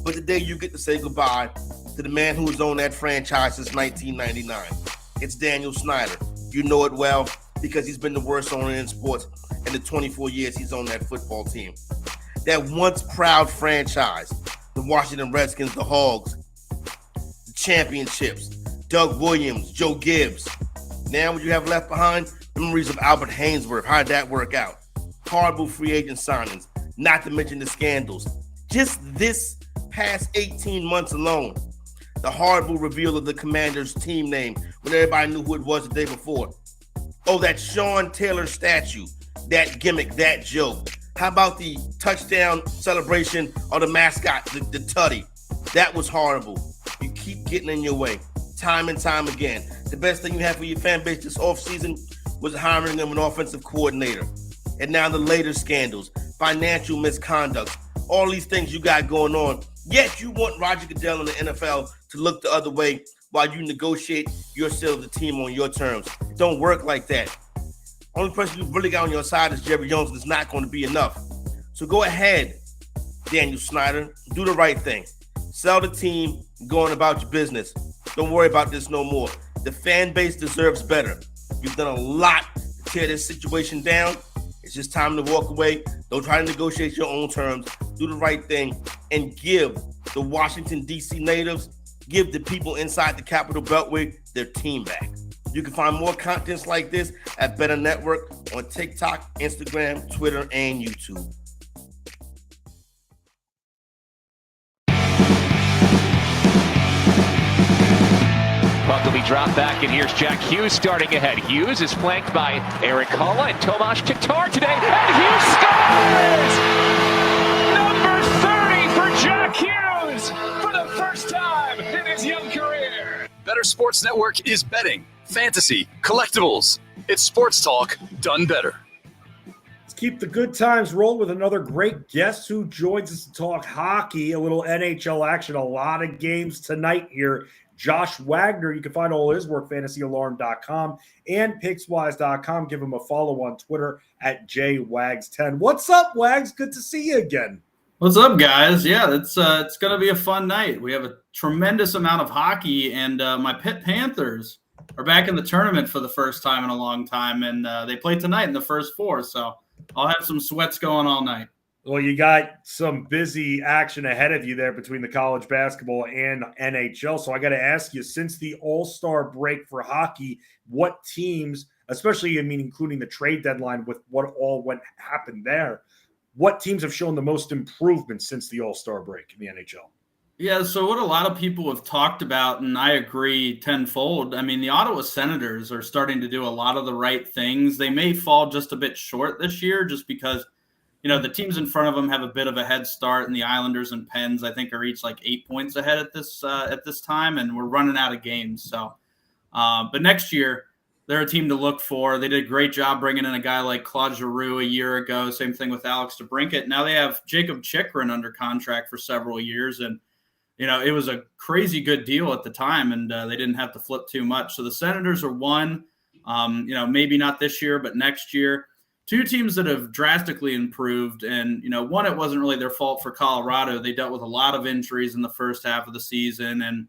But the day you get to say goodbye to the man who has owned that franchise since 1999. It's Daniel Snyder. You know it well because he's been the worst owner in sports in the 24 years he's owned that football team. That once proud franchise, the Washington Redskins, the Hogs, the championships, Doug Williams, Joe Gibbs. Now what you have left behind? Memories of Albert Hainsworth. How'd that work out? Horrible free agent signings, not to mention the scandals. Just this past 18 months alone, the horrible reveal of the Commanders' team name when everybody knew who it was the day before. Oh, that Sean Taylor statue, that gimmick, that joke. How about the touchdown celebration of the mascot, the Tutty? That was horrible. You keep getting in your way. Time and time again. The best thing you had for your fan base this offseason was hiring them an offensive coordinator. And now the later scandals, financial misconduct, all these things you got going on. Yet you want Roger Goodell in the NFL to look the other way while you negotiate your sale of the team on your terms. It don't work like that. Only person you really got on your side is Jerry Jones, and it's not going to be enough. So go ahead, Daniel Snyder. Do the right thing. Sell the team, go on about your business. Don't worry about this no more. The fan base deserves better. You've done a lot to tear this situation down. It's just time to walk away. Don't try to negotiate your own terms. Do the right thing and give the Washington, D.C. natives, give the people inside the Capital Beltway their team back. You can find more contents like this at Bettor Network on TikTok, Instagram, Twitter, and YouTube. Puck will be dropped back, and here's Jack Hughes starting ahead. Hughes is flanked by Eric Holla and Tomas Tatar today, and Hughes scores! Number 30 for Jack Hughes for the first time in his young career. Bettor Sports Network is betting, fantasy, collectibles. It's sports talk done better. Let's keep the good times rolling with another great guest who joins us to talk hockey, a little NHL action, a lot of games tonight here. Josh Wagner, you can find all his work, fantasyalarm.com and pickswise.com. Give him a follow on Twitter at jwags10. What's up, Wags? Good to see you again. What's up, guys? Yeah, it's going to be a fun night. We have a tremendous amount of hockey, and my Pitt Panthers are back in the tournament for the first time in a long time, and they play tonight in the first four, so I'll have some sweats going all night. Well, you got some busy action ahead of you there between the college basketball and NHL. So I got to ask you, since the All-Star break for hockey, what teams, especially, including the trade deadline with what all happened there, what teams have shown the most improvement since the All-Star break in the NHL? Yeah, so what a lot of people have talked about, and I agree tenfold, the Ottawa Senators are starting to do a lot of the right things. They may fall just a bit short this year just because the teams in front of them have a bit of a head start, and the Islanders and Pens, I think, are each like 8 points ahead at this time, and we're running out of games. So, but next year, they're a team to look for. They did a great job bringing in a guy like Claude Giroux a year ago. Same thing with Alex DeBrincat. Now they have Jacob Chychrun under contract for several years, and it was a crazy good deal at the time, and they didn't have to flip too much. So the Senators are one. Maybe not this year, but next year. Two teams that have drastically improved, and, one, it wasn't really their fault for Colorado. They dealt with a lot of injuries in the first half of the season and,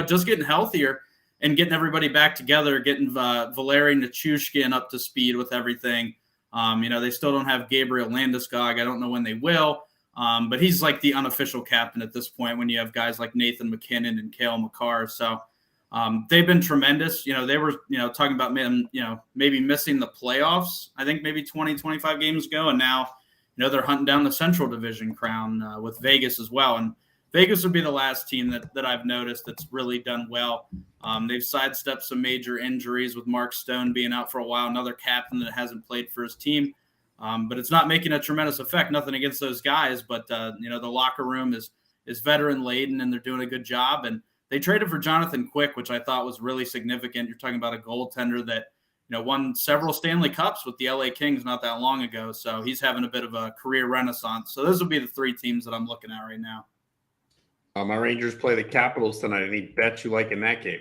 just getting healthier and getting everybody back together, getting Valeri Nichushkin up to speed with everything. They still don't have Gabriel Landeskog. I don't know when they will, but he's like the unofficial captain at this point when you have guys like Nathan McKinnon and Cale Makar. So, they've been tremendous. They were, talking about, maybe missing the playoffs, I think maybe 20, 25 games ago. And now, they're hunting down the Central Division crown with Vegas as well. And Vegas would be the last team that I've noticed that's really done well. They've sidestepped some major injuries with Mark Stone being out for a while, another captain that hasn't played for his team. But it's not making a tremendous effect. Nothing against those guys, but, the locker room is veteran laden and they're doing a good job. And they traded for Jonathan Quick, which I thought was really significant. You're talking about a goaltender that, won several Stanley Cups with the LA Kings not that long ago. So he's having a bit of a career renaissance. So those will be the three teams that I'm looking at right now. My Rangers play the Capitals tonight. Any bets you like in that game?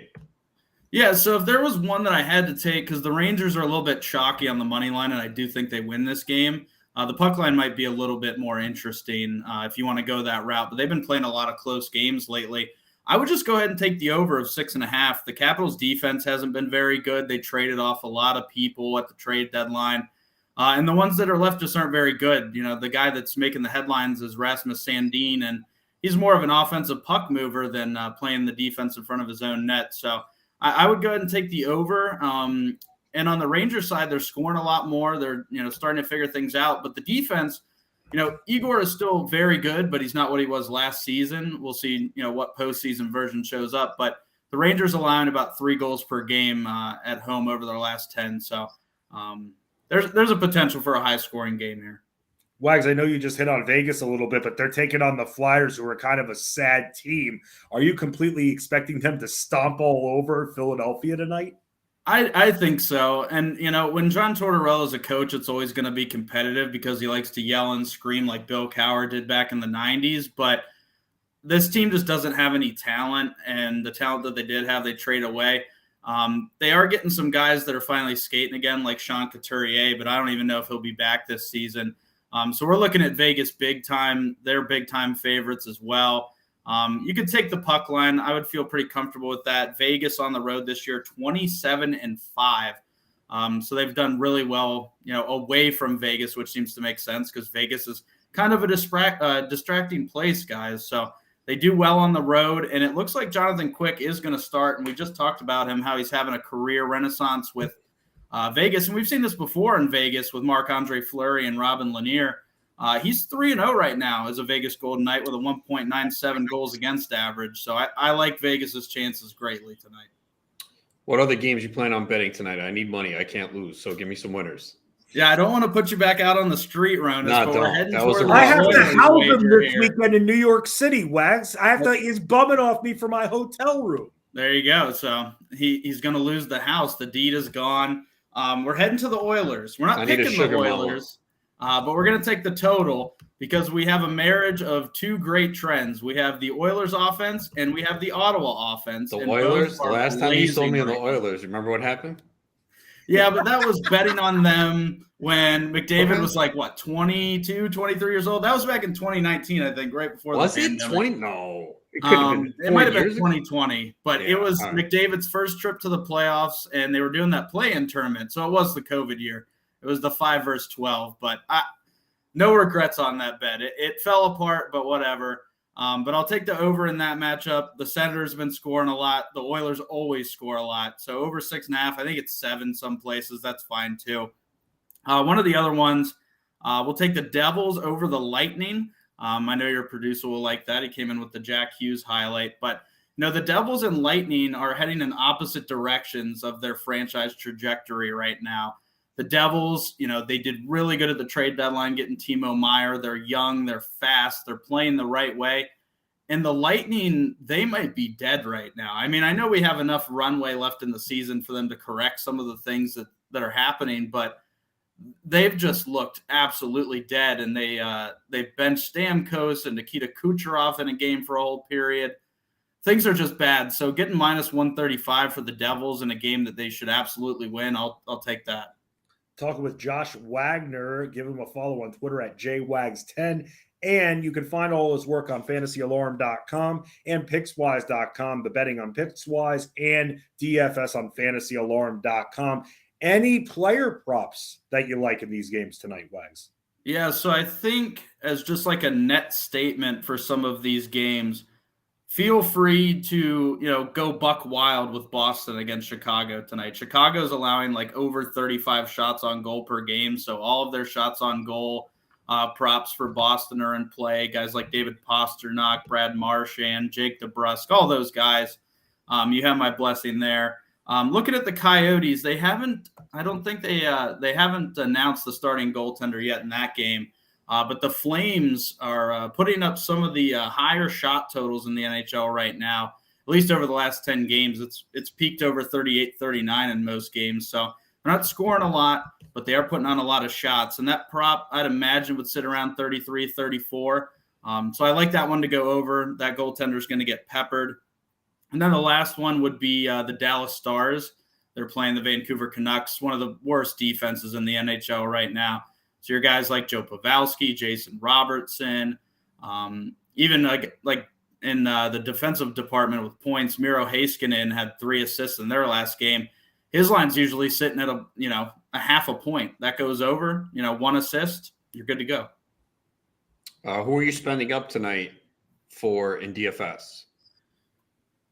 Yeah, so if there was one that I had to take, because the Rangers are a little bit chalky on the money line, and I do think they win this game, the puck line might be a little bit more interesting if you want to go that route. But they've been playing a lot of close games lately. I would just go ahead and take the over of 6.5. The Capitals defense hasn't been very good. They traded off a lot of people at the trade deadline. And the ones that are left just aren't very good. The guy that's making the headlines is Rasmus Sandin, and he's more of an offensive puck mover than playing the defense in front of his own net. So I would go ahead and take the over. And on the Rangers side, they're scoring a lot more. They're, starting to figure things out. But the defense, Igor is still very good, but he's not what he was last season. We'll see, what postseason version shows up. But the Rangers allowing about 3 goals per game at home over their last 10. So there's a potential for a high-scoring game here. Wags, I know you just hit on Vegas a little bit, but they're taking on the Flyers, who are kind of a sad team. Are you completely expecting them to stomp all over Philadelphia tonight? I think so. And, when John Tortorella is a coach, it's always going to be competitive because he likes to yell and scream like Bill Cowher did back in the 90s. But this team just doesn't have any talent, and the talent that they did have, they trade away. They are getting some guys that are finally skating again, like Sean Couturier, but I don't even know if he'll be back this season. So we're looking at Vegas big time. They're big time favorites as well. You could take the puck line. I would feel pretty comfortable with that. Vegas on the road this year, 27-5 So they've done really well, away from Vegas, which seems to make sense because Vegas is kind of a distracting place, guys. So they do well on the road, and it looks like Jonathan Quick is going to start. And we just talked about him, how he's having a career renaissance with Vegas. And we've seen this before in Vegas with Marc-Andre Fleury and Robin Lanier. He's 3-0 right now as a Vegas Golden Knight with a 1.97 goals against average. So I like Vegas's chances greatly tonight. What other games you plan on betting tonight? I need money. I can't lose. So give me some winners. Yeah, I don't want to put you back out on the street, Ronus, but we're heading toward I have to house him this weekend in New York City, Wags. He's bumming off me for my hotel room. There you go. So he's going to lose the house. The deed is gone. We're heading to the Oilers. We're not picking the Oilers, but we're going to take the total because we have a marriage of two great trends. We have the Oilers offense and we have the Ottawa offense. The Oilers, the last time you sold me on the Oilers, remember what happened? Yeah, but that was betting on them when McDavid was like, 22, 23 years old? That was back in 2019, I think, right before the pandemic. Was it 20? No. It could have been. It might have been 2020, but it was McDavid's first trip to the playoffs, and they were doing that play-in tournament. So it was the COVID year. It was the 5 versus 12, but no regrets on that bet. It fell apart, but whatever. But I'll take the over in that matchup. The Senators have been scoring a lot. The Oilers always score a lot. So over 6.5, I think it's 7 some places. That's fine too. One of the other ones, we'll take the Devils over the Lightning. I know your producer will like that. He came in with the Jack Hughes highlight. But, the Devils and Lightning are heading in opposite directions of their franchise trajectory right now. The Devils, they did really good at the trade deadline getting Timo Meier. They're young, they're fast, they're playing the right way. And the Lightning, they might be dead right now. I mean, I know we have enough runway left in the season for them to correct some of the things that are happening, but they've just looked absolutely dead. And they benched Stamkos and Nikita Kucherov in a game for a whole period. Things are just bad. So getting minus 135 for the Devils in a game that they should absolutely win, I'll take that. Talking with Josh Wagner. Give him a follow on Twitter at jwags10. And you can find all his work on fantasyalarm.com and pickswise.com, the betting on Pickswise, and DFS on fantasyalarm.com. Any player props that you like in these games tonight, Wags? Yeah, so I think as just like a net statement for some of these games, feel free to, go buck wild with Boston against Chicago tonight. Chicago's allowing like over 35 shots on goal per game. So all of their shots on goal props for Boston are in play. Guys like David Pasternak, Brad Marchand, Jake DeBrusk, all those guys. You have my blessing there. Looking at the Coyotes, I don't think they haven't announced the starting goaltender yet in that game. But the Flames are putting up some of the higher shot totals in the NHL right now, at least over the last 10 games. It's peaked over 38, 39 in most games. So they're not scoring a lot, but they are putting on a lot of shots. And that prop, I'd imagine, would sit around 33, 34. So I like that one to go over. That goaltender is going to get peppered. And then the last one would be the Dallas Stars. They're playing the Vancouver Canucks, one of the worst defenses in the NHL right now. So your guys like Joe Pavelski, Jason Robertson, even like in the defensive department with points, Miro Heiskanen had 3 assists in their last game. His line's usually sitting at a half a point. That goes over, 1 assist, you're good to go. Who are you spending up tonight for in DFS?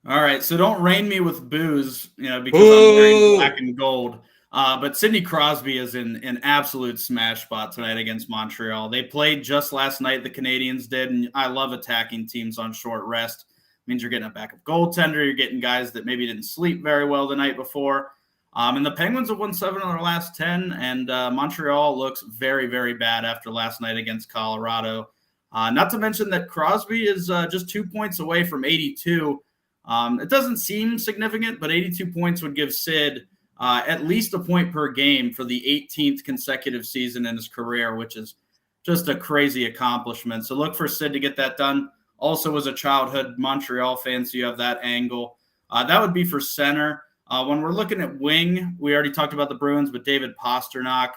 All right, so don't rain me with booze, because I'm wearing black and gold. But Sidney Crosby is in an absolute smash spot tonight against Montreal. They played just last night, the Canadians did, and I love attacking teams on short rest. It means you're getting a backup goaltender. You're getting guys that maybe didn't sleep very well the night before. And the Penguins have won 7 of their last 10, and Montreal looks very, very bad after last night against Colorado. Not to mention that Crosby is just 2 points away from 82. It doesn't seem significant, but 82 points would give Sid at least a point per game for the 18th consecutive season in his career, which is just a crazy accomplishment. So look for Sid to get that done. Also as a childhood Montreal fan, so you have that angle. That would be for center. When we're looking at wing, we already talked about the Bruins, but David Pasternak,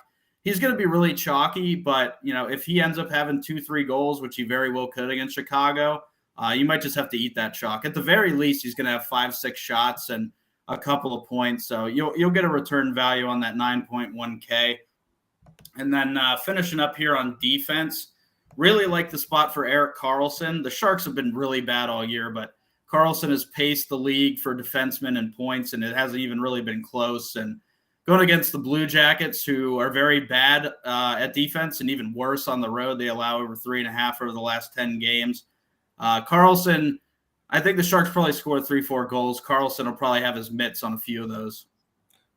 he's going to be really chalky, but if he ends up having 2-3 goals, which he very well could against Chicago, you might just have to eat that chalk. At the very least, he's going to have 5-6 shots, and a couple of points. So you'll get a return value on that 9.1K. And then finishing up here on defense, really like the spot for Erik Karlsson. The Sharks have been really bad all year, but Karlsson has paced the league for defensemen and points, and it hasn't even really been close. And going against the Blue Jackets, who are very bad at defense and even worse on the road, they allow over 3.5 over the last 10 games. Karlsson, I think the Sharks probably score 3-4 goals. Karlsson will probably have his mitts on a few of those.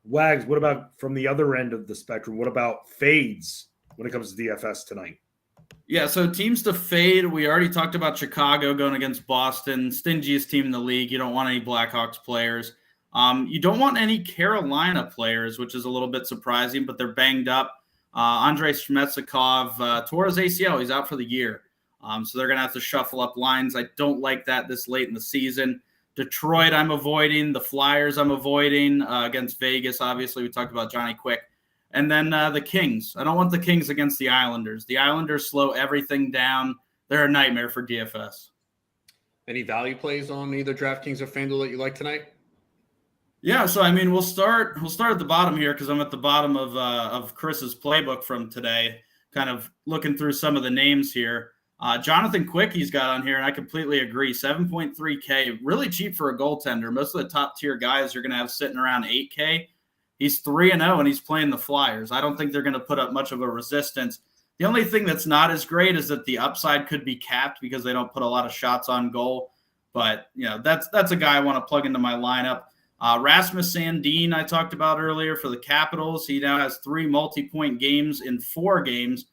Wags, what about from the other end of the spectrum? What about fades when it comes to DFS tonight? Yeah, so teams to fade, we already talked about Chicago going against Boston, stingiest team in the league. You don't want any Blackhawks players. You don't want any Carolina players, which is a little bit surprising, but they're banged up. Andrei Shmetsakov tore his ACL. He's out for the year. So they're going to have to shuffle up lines. I don't like that this late in the season. Detroit, I'm avoiding. The Flyers, I'm avoiding. Against Vegas, obviously, we talked about Johnny Quick. And then the Kings. I don't want the Kings against the Islanders. The Islanders slow everything down. They're a nightmare for DFS. Any value plays on either DraftKings or FanDuel that you like tonight? Yeah, so I mean, we'll start at the bottom here because I'm at the bottom of Chris's playbook from today, kind of looking through some of the names here. Jonathan Quick he's got on here, and I completely agree. 7.3K, really cheap for a goaltender. Most of the top tier guys you're going to have sitting around 8K. He's 3-0, and he's playing the Flyers. I don't think they're going to put up much of a resistance. The only thing that's not as great is that the upside could be capped because they don't put a lot of shots on goal. But, that's a guy I want to plug into my lineup. Rasmus Sandin I talked about earlier for the Capitals. He now has 3 multi-point games in 4 games.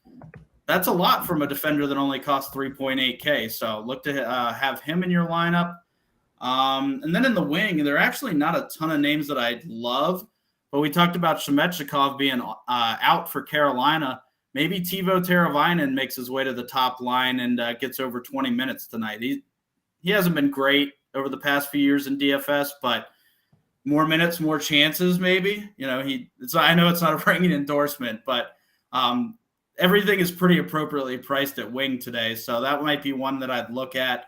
That's a lot from a defender that only costs 3.8K. So look to have him in your lineup. And then in the wing, there are actually not a ton of names that I love. But we talked about Shemechikov being out for Carolina. Maybe Teuvo Teravainen makes his way to the top line and gets over 20 minutes tonight. He hasn't been great over the past few years in DFS, but more minutes, more chances maybe. I know it's not a ringing endorsement, but everything is pretty appropriately priced at wing today. So that might be one that I'd look at.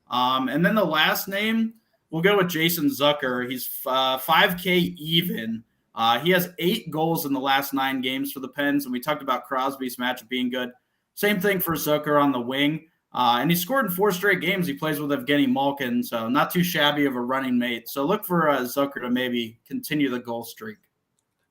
And then the last name, we'll go with Jason Zucker. He's 5K even. He has 8 goals in the last 9 games for the Pens, and we talked about Crosby's matchup being good. Same thing for Zucker on the wing. And he scored in 4 straight games. He plays with Evgeny Malkin, so not too shabby of a running mate. So look for Zucker to maybe continue the goal streak.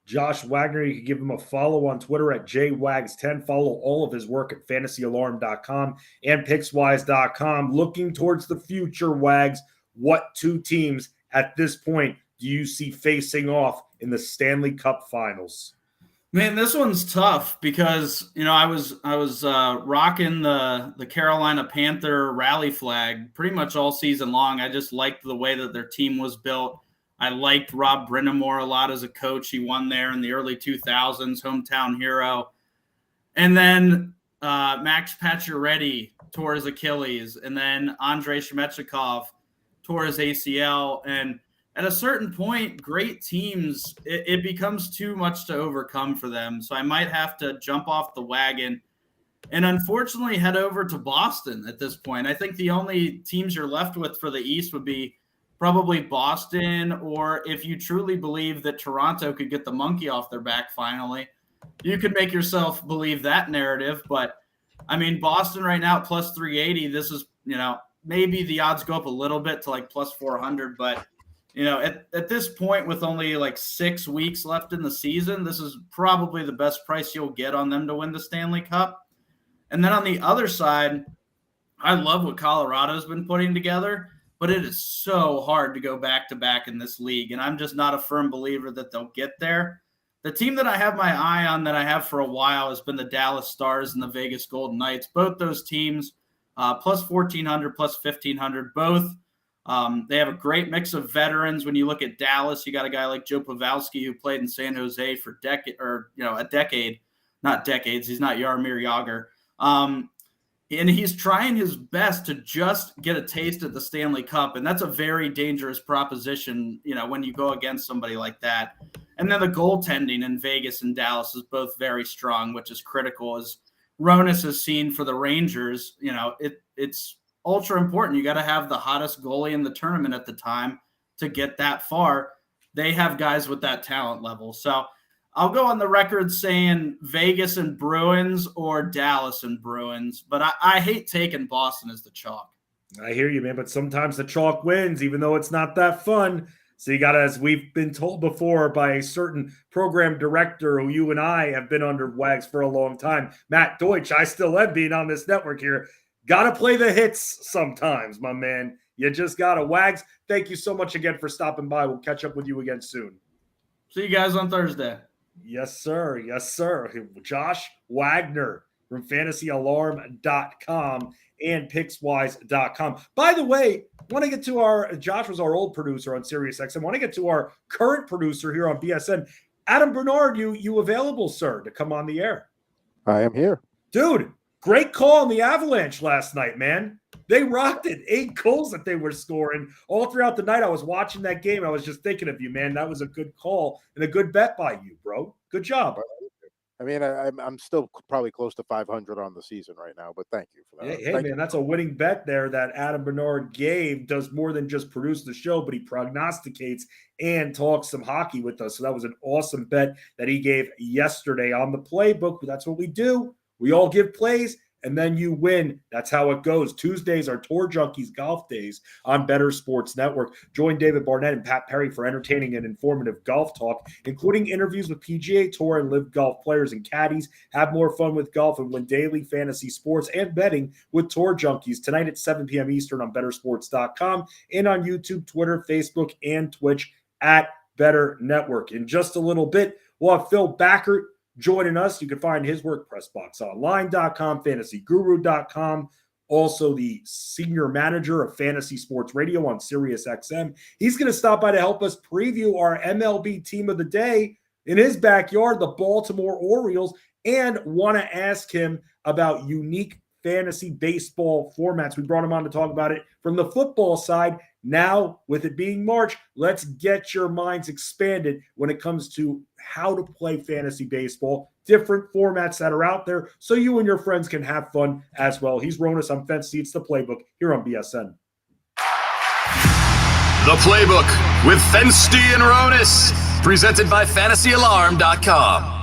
Josh Wagner, you can give him a follow on Twitter at jwags10. Follow all of his work at fantasyalarm.com and pickswise.com. Looking towards the future, Wags, what 2 teams at this point do you see facing off in the Stanley Cup Finals? Man, this one's tough because I was rocking the Carolina Panther rally flag pretty much all season long. I just liked the way that their team was built. I liked Rob Brind'Amour a lot as a coach. He won there in the early 2000s, hometown hero. And then Max Pacioretty tore his Achilles, and then Andrei Shmechikov tore his ACL. And at a certain point, great teams, it becomes too much to overcome for them. So I might have to jump off the wagon and unfortunately head over to Boston at this point. I think the only teams you're left with for the East would be probably Boston, or if you truly believe that Toronto could get the monkey off their back finally, you could make yourself believe that narrative. But, I mean, Boston right now at plus 380, this is, maybe the odds go up a little bit to like plus 400, but at this point, with only like 6 weeks left in the season, this is probably the best price you'll get on them to win the Stanley Cup. And then on the other side, I love what Colorado's been putting together, but it is so hard to go back-to-back in this league, and I'm just not a firm believer that they'll get there. The team that I have my eye on that I have for a while has been the Dallas Stars and the Vegas Golden Knights. Both those teams, plus 1,400, plus 1,500, both. They have a great mix of veterans. When you look at Dallas, you got a guy like Joe Pavelski who played in San Jose for a decade, not decades. He's not Jaromir Jagr. And he's trying his best to just get a taste at the Stanley Cup. And that's a very dangerous proposition, when you go against somebody like that. And then the goaltending in Vegas and Dallas is both very strong, which is critical. As Ronis has seen for the Rangers, it's ultra important. You got to have the hottest goalie in the tournament at the time to get that far. they have guys with that talent level. So I'll go on the record saying Vegas and Bruins or Dallas and Bruins, but I hate taking Boston as the chalk. I hear you, man, but sometimes the chalk wins, even though it's not that fun. So you got to, as we've been told before by a certain program director who you and I have been under Wags for a long time, Matt Deutsch, I still am being on this network here. Got to play the hits sometimes, my man. You just got to. Wags, thank you so much again for stopping by. We'll catch up with you again soon. See you guys on Thursday. Yes, sir. Yes, sir. Josh Wagner from fantasyalarm.com and pickswise.com. By the way, want to get to our, Josh was our old producer on SiriusXM. Want to get to our current producer here on BSN. Adam Bernard, you available, sir, to come on the air? I am here. Dude, great call on the Avalanche last night, man. They rocked it. 8 goals that they were scoring all throughout the night. I was watching that game. I was just thinking of you, man. That was a good call and a good bet by you, bro. Good job. I mean, I'm still probably close to 500 on the season right now, but thank you for that. Hey, man, that's a winning bet there that Adam Bernard gave. Does more than just produce the show, but he prognosticates and talks some hockey with us. So that was an awesome bet that he gave yesterday on the playbook. That's what we do. We all give plays, and then you win. That's how it goes. Tuesdays are Tour Junkies golf days on Bettor Sports Network. Join David Barnett and Pat Perry for entertaining and informative golf talk, including interviews with PGA Tour and Live Golf players and caddies. Have more fun with golf and win daily fantasy sports and betting with Tour Junkies tonight at 7 p.m. Eastern on bettorsports.com and on YouTube, Twitter, Facebook, and Twitch at Bettor Network. In just a little bit, we'll have Phil Backert joining us. You can find his work, PressBoxOnline.com, FantasyGuru.com, also the senior manager of Fantasy Sports Radio on SiriusXM. He's going to stop by to help us preview our MLB team of the day in his backyard, the Baltimore Orioles, and want to ask him about unique fantasy baseball formats. We brought him on to talk about it from the football side. Now, with it being March, let's get your minds expanded when it comes to how to play fantasy baseball, different formats that are out there, so you and your friends can have fun as well. He's Ronis. I'm Fence Seats, the Playbook, here on BSN. The Playbook with Fensty and Ronis, presented by FantasyAlarm.com.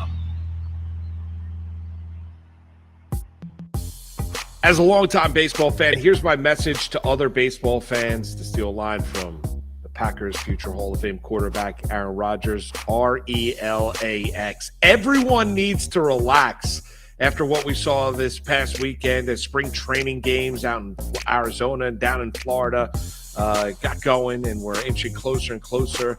As a longtime baseball fan, here's my message to other baseball fans, to steal a line from the Packers' future Hall of Fame quarterback, Aaron Rodgers, RELAX. Everyone needs to relax after what we saw this past weekend as spring training games out in Arizona and down in Florida got going, and we're inching closer and closer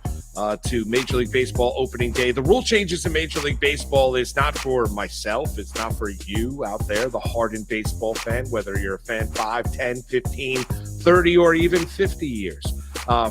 to Major League Baseball opening day. The rule changes in Major League Baseball is not for myself. It's not for you out there, the hardened baseball fan, whether you're a fan 5, 10, 15, 30, or even 50 years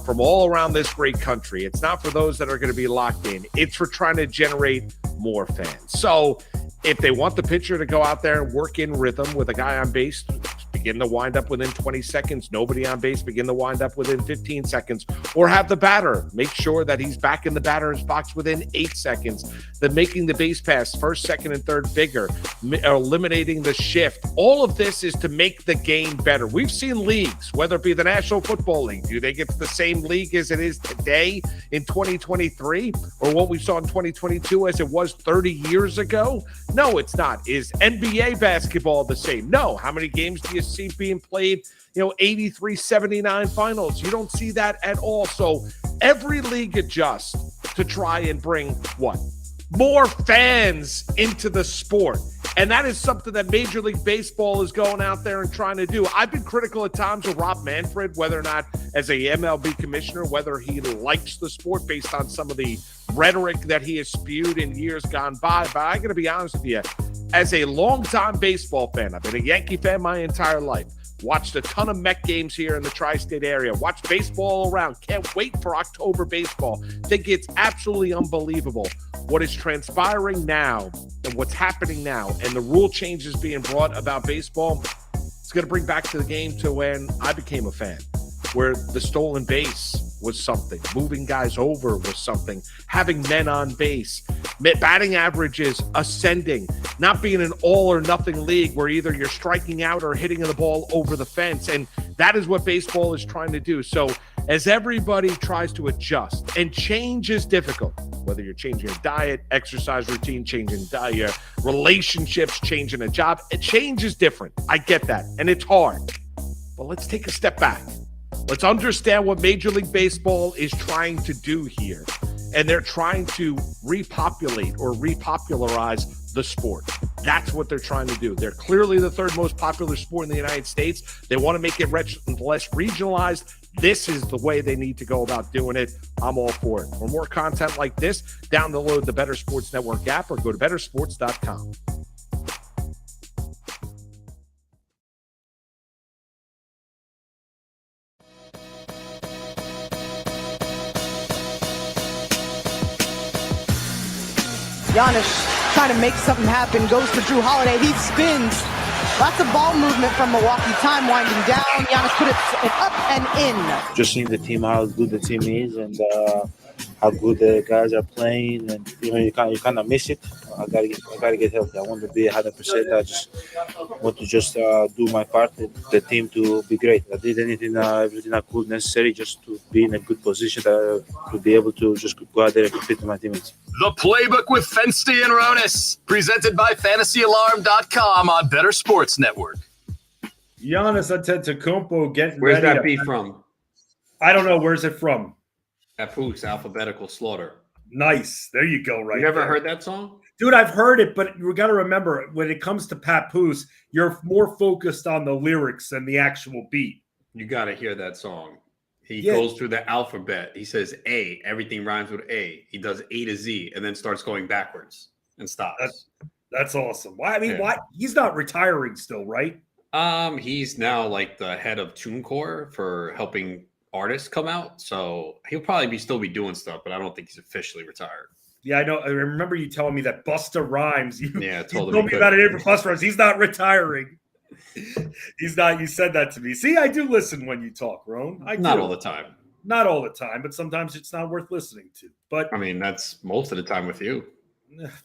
from all around this great country. It's not for those that are going to be locked in. It's for trying to generate more fans. So if they want the pitcher to go out there and work in rhythm with a guy on base, begin to wind up within 20 seconds, nobody on base, begin to wind up within 15 seconds, or have the batter make sure that he's back in the batter's box within 8 seconds, then making the base pass first, second, and third bigger, eliminating the shift. All of this is to make the game better. We've seen leagues, whether it be the National Football League, do they get to the same league as it is today in 2023, or what we saw in 2022 as it was 30 years ago? No, it's not. Is NBA basketball the same? No. How many games do you see being played? 83-79 finals. You don't see that at all. So every league adjusts to try and bring what? More fans into the sport. And that is something that Major League Baseball is going out there and trying to do. I've been critical at times of Rob Manfred, whether or not as a MLB commissioner, whether he likes the sport based on some of the rhetoric that he has spewed in years gone by. But I got to be honest with you, as a longtime baseball fan, I've been a Yankee fan my entire life. Watched a ton of Met games here in the tri-state area. Watched baseball all around. Can't wait for October baseball. Think it's absolutely unbelievable what is transpiring now and what's happening now, and the rule changes being brought about baseball. It's going to bring back to the game to when I became a fan, where the stolen base was something, moving guys over was something, having men on base, batting averages ascending, not being an all or nothing league where either you're striking out or hitting the ball over the fence. And That is what baseball is trying to do. So as everybody tries to adjust, and change is difficult, whether you're changing your diet, exercise routine, changing your relationships, changing a job, change is different. I get that. And it's hard. But let's take a step back. Let's understand what Major League Baseball is trying to do here. And they're trying to repopulate or repopularize the sport. That's what they're trying to do. They're clearly the third most popular sport in the United States. They want to make it less regionalized. This is the way they need to go about doing it. I'm all for it. For more content like this, download the Bettor Sports Network app or go to bettorsports.com. Giannis trying to make something happen, goes for Drew Holiday. He spins. Lots of ball movement from Milwaukee. Time winding down. Giannis put it up and in. Just seeing the team, how good the team is, and how good the guys are playing, and you kind of miss it. I gotta get healthy. I want to be 100%. I just want to do my part, the team to be great. I did everything I could necessary just to be in a good position to be able to just go out there and compete with my teammates. The Playbook with Fensty and Ronis, presented by FantasyAlarm.com on Bettor Sports Network. Giannis Antetokounmpo getting Where's ready that beef from? I don't know. Where's it from? Papoose, Alphabetical Slaughter. Nice. There you go. Right. You ever there. heard that song? Dude, I've heard it, but we got to remember when it comes to Papoose, you're more focused on the lyrics than the actual beat. You got to hear that song. He goes through the alphabet. He says A. Everything rhymes with A. He does A to Z and then starts going backwards and stops. That's awesome. Why? I mean, why? He's not retiring still, right? He's now like the head of TuneCore for helping artists come out. So he'll probably still be doing stuff, but I don't think he's officially retired. Yeah, I know. I remember you telling me that Busta Rhymes. You told me about it for Busta Rhymes. He's not retiring. He's not. You said that to me. See, I do listen when you talk, Ron. Not all the time. Not all the time, but sometimes it's not worth listening to. But I mean, that's most of the time with you.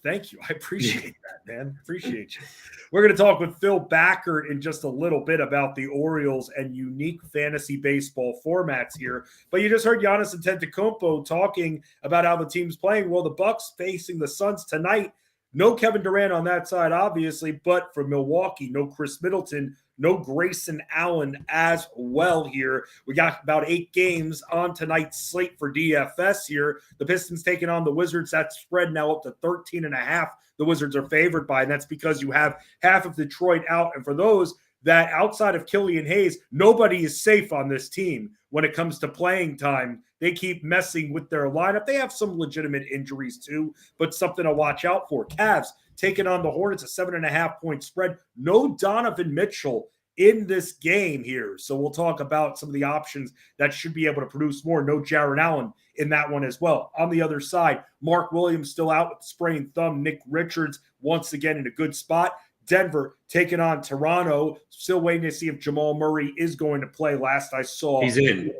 Thank you. I appreciate that, man. Appreciate you. We're going to talk with Phil Backert in just a little bit about the Orioles and unique fantasy baseball formats here. But you just heard Giannis Antetokounmpo talking about how the team's playing. Well, the Bucks facing the Suns tonight. No Kevin Durant on that side, obviously, but for Milwaukee, no Chris Middleton, no Grayson Allen as well here. We got about 8 games on tonight's slate for DFS here. The Pistons taking on the Wizards. That spread now up to 13.5. The Wizards are favored by, and that's because you have half of Detroit out. And for those that outside of Killian Hayes, nobody is safe on this team when it comes to playing time. They keep messing with their lineup. They have some legitimate injuries too, but something to watch out for. Cavs taking on the Hornets, a 7.5-point spread. No Donovan Mitchell in this game here. So we'll talk about some of the options that should be able to produce more. No Jarrett Allen in that one as well. On the other side, Mark Williams still out with sprained thumb. Nick Richards once again in a good spot. Denver taking on Toronto. Still waiting to see if Jamal Murray is going to play. Last I saw, he's in.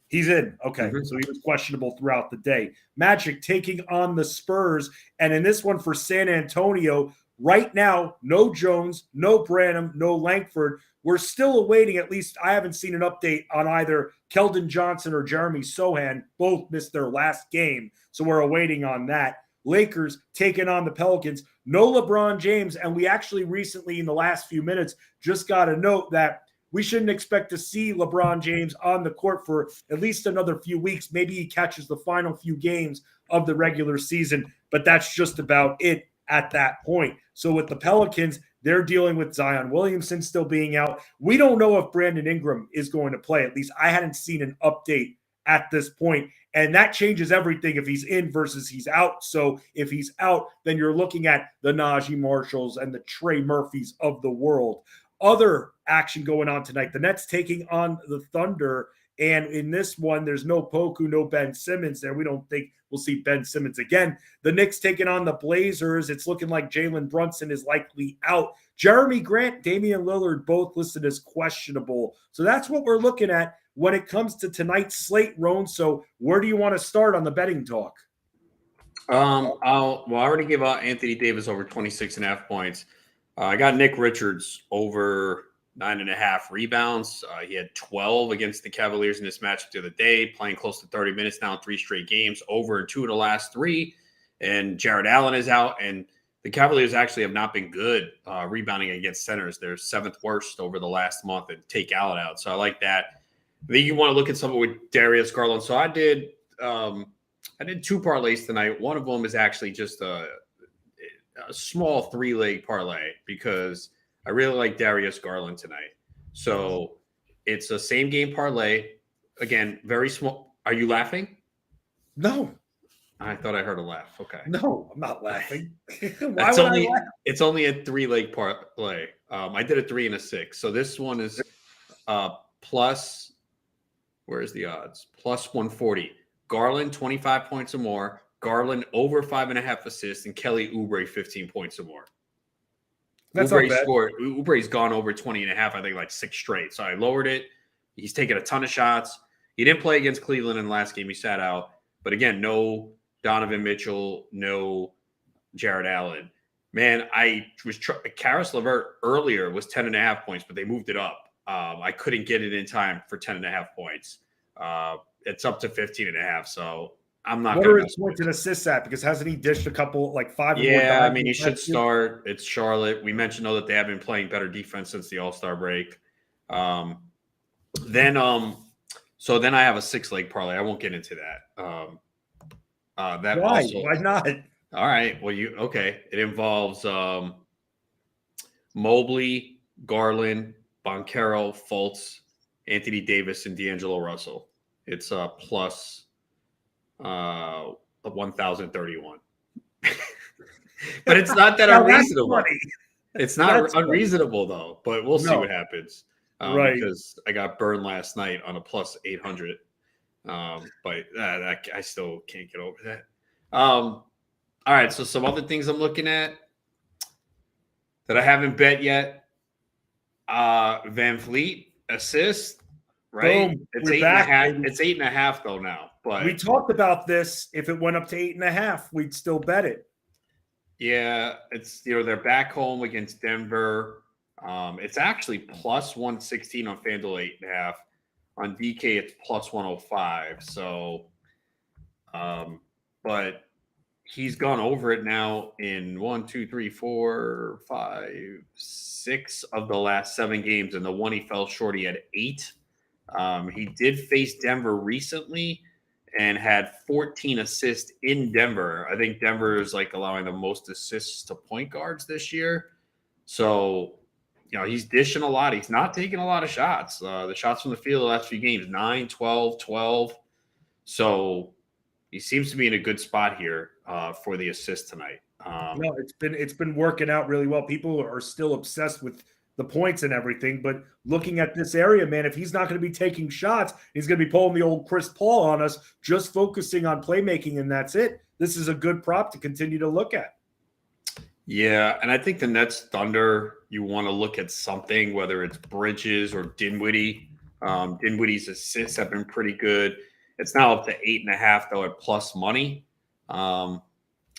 He's in. Okay. So he was questionable throughout the day. Magic taking on the Spurs. And in this one for San Antonio, right now, no Jones, no Branham, no Langford. We're still awaiting, at least I haven't seen an update on either Keldon Johnson or Jeremy Sohan. Both missed their last game. So we're awaiting on that. Lakers taking on the Pelicans. No LeBron James. And we actually recently, in the last few minutes, just got a note that we shouldn't expect to see LeBron James on the court for at least another few weeks. Maybe he catches the final few games of the regular season, but that's just about it at that point. So with the Pelicans, they're dealing with Zion Williamson still being out. We don't know if Brandon Ingram is going to play. At least I hadn't seen an update at this point. And that changes everything if he's in versus he's out. So if he's out, then you're looking at the Najee Marshalls and the Trey Murphys of the world. Other action going on tonight. The Nets taking on the Thunder. And in this one, there's no Poku, no Ben Simmons there. We don't think we'll see Ben Simmons again. The Knicks taking on the Blazers. It's looking like Jalen Brunson is likely out. Jeremy Grant, Damian Lillard, both listed as questionable. So that's what we're looking at when it comes to tonight's slate, Roan. So where do you want to start on the betting talk? I already gave out Anthony Davis over 26.5 points. I got Nick Richards over 9.5 rebounds. He had 12 against the Cavaliers in this matchup the other day, playing close to 30 minutes now in 3 straight games, over in 2 of the last 3. And Jared Allen is out, and the Cavaliers actually have not been good rebounding against centers. They're 7th worst over the last month, and take Allen out. So I like that. Then you want to look at something with Darius Garland. So I did 2 parlays tonight. One of them is actually just a small 3-leg parlay because I really like Darius Garland tonight. So it's a same game parlay. Again, very small. Are you laughing? No. I thought I heard a laugh. Okay. No, I'm not laughing. Why It's would only, I laugh? it's only a 3-leg parlay. I did a 3 and a 6. So this one is plus, where's the odds? Plus 140. Garland, 25 points or more. Garland over 5.5 assists, and Kelly Oubre 15 points or more. That's not Oubre bad. Oubre's gone over 20.5, I think, like 6 straight. So I lowered it. He's taken a ton of shots. He didn't play against Cleveland in the last game. He sat out. But again, no Donovan Mitchell, no Jared Allen. Man, I was Karis LeVert earlier was 10.5 points, but they moved it up. I couldn't get it in time for 10.5 points. It's up to 15.5. So I'm not. What are his points and assists at? Because hasn't he dished a couple, like 5 or more times? Yeah, I mean, he should start. It's Charlotte. We mentioned, though, that they have been playing better defense since the All-Star break. So then I have a 6-leg parlay. I won't get into that. Why not? All right. Well, it involves Mobley, Garland, Boncaro, Fultz, Anthony Davis, and D'Angelo Russell. It's plus 1,031. But it's not that unreasonable. It's not unreasonable though. But we'll see what happens. Right. Because I got burned last night on a plus 800. But I still can't get over that. All right. So some other things I'm looking at that I haven't bet yet. Van Vliet assist. Right. Boom. It's We're 8.5. back. It's 8.5 though now. But we talked about this. If it went up to 8.5, we'd still bet it. Yeah, it's they're back home against Denver. It's actually plus 116 on FanDuel 8.5. On DK, it's plus 105. So, but he's gone over it now in 1, 2, 3, 4, 5, 6 of the last 7 games, and the one he fell short, he had 8. He did face Denver recently and had 14 assists in Denver. I think Denver is like allowing the most assists to point guards this year. So, he's dishing a lot. He's not taking a lot of shots. The shots from the field the last few games, 9, 12, 12. So he seems to be in a good spot here for the assist tonight. No, it's been working out really well. People are still obsessed with the points and everything, but looking at this area, man, if he's not going to be taking shots, he's going to be pulling the old Chris Paul on us, just focusing on playmaking, and that's it. This is a good prop to continue to look at. Yeah, and I think the Nets Thunder, you want to look at something, whether it's Bridges or Dinwiddie. Dinwiddie's assists have been pretty good. It's now up to 8.5, though, at plus money.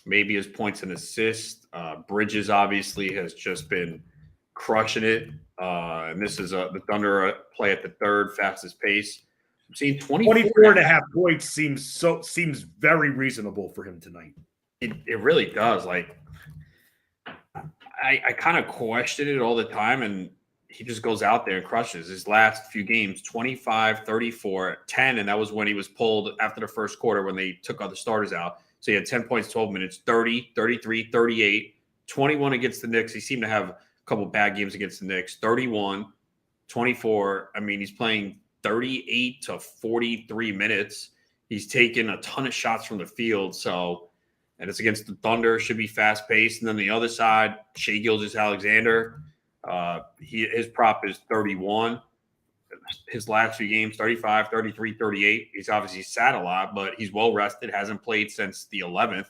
Maybe his points and assists. Bridges obviously has just been crushing it. And this is the Thunder play at the 3rd fastest pace. I'm seeing 24.5 points seems very reasonable for him tonight. It really does. Like, I kind of question it all the time, and he just goes out there and crushes. His last few games, 25, 34, 10, and that was when he was pulled after the first quarter when they took all the starters out. So he had 10 points, 12 minutes, 30, 33, 38, 21 against the Knicks. He seemed to have a couple bad games against the Knicks, 31, 24. I mean, he's playing 38 to 43 minutes. He's taken a ton of shots from the field, and it's against the Thunder, should be fast-paced. And then the other side, Shai Gilgeous-Alexander, his prop is 31. His last few games, 35, 33, 38. He's obviously sat a lot, but he's well-rested, hasn't played since the 11th.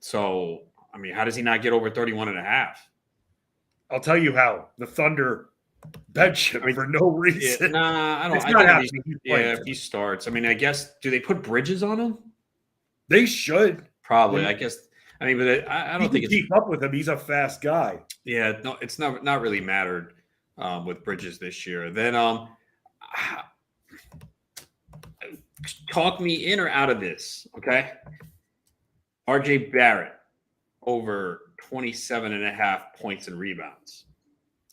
So, I mean, how does he not get over 31.5? I'll tell you how. The Thunder bench him for no reason. I don't. It's I not think happening. if he starts. I mean, I guess, do they put Bridges on him? They should. Probably, I guess. I mean, but I don't think it's keep up with him. He's a fast guy. Yeah, no, it's not really mattered. with Bridges this year. Then talk me in or out of this, okay? RJ Barrett over 27.5 points and rebounds.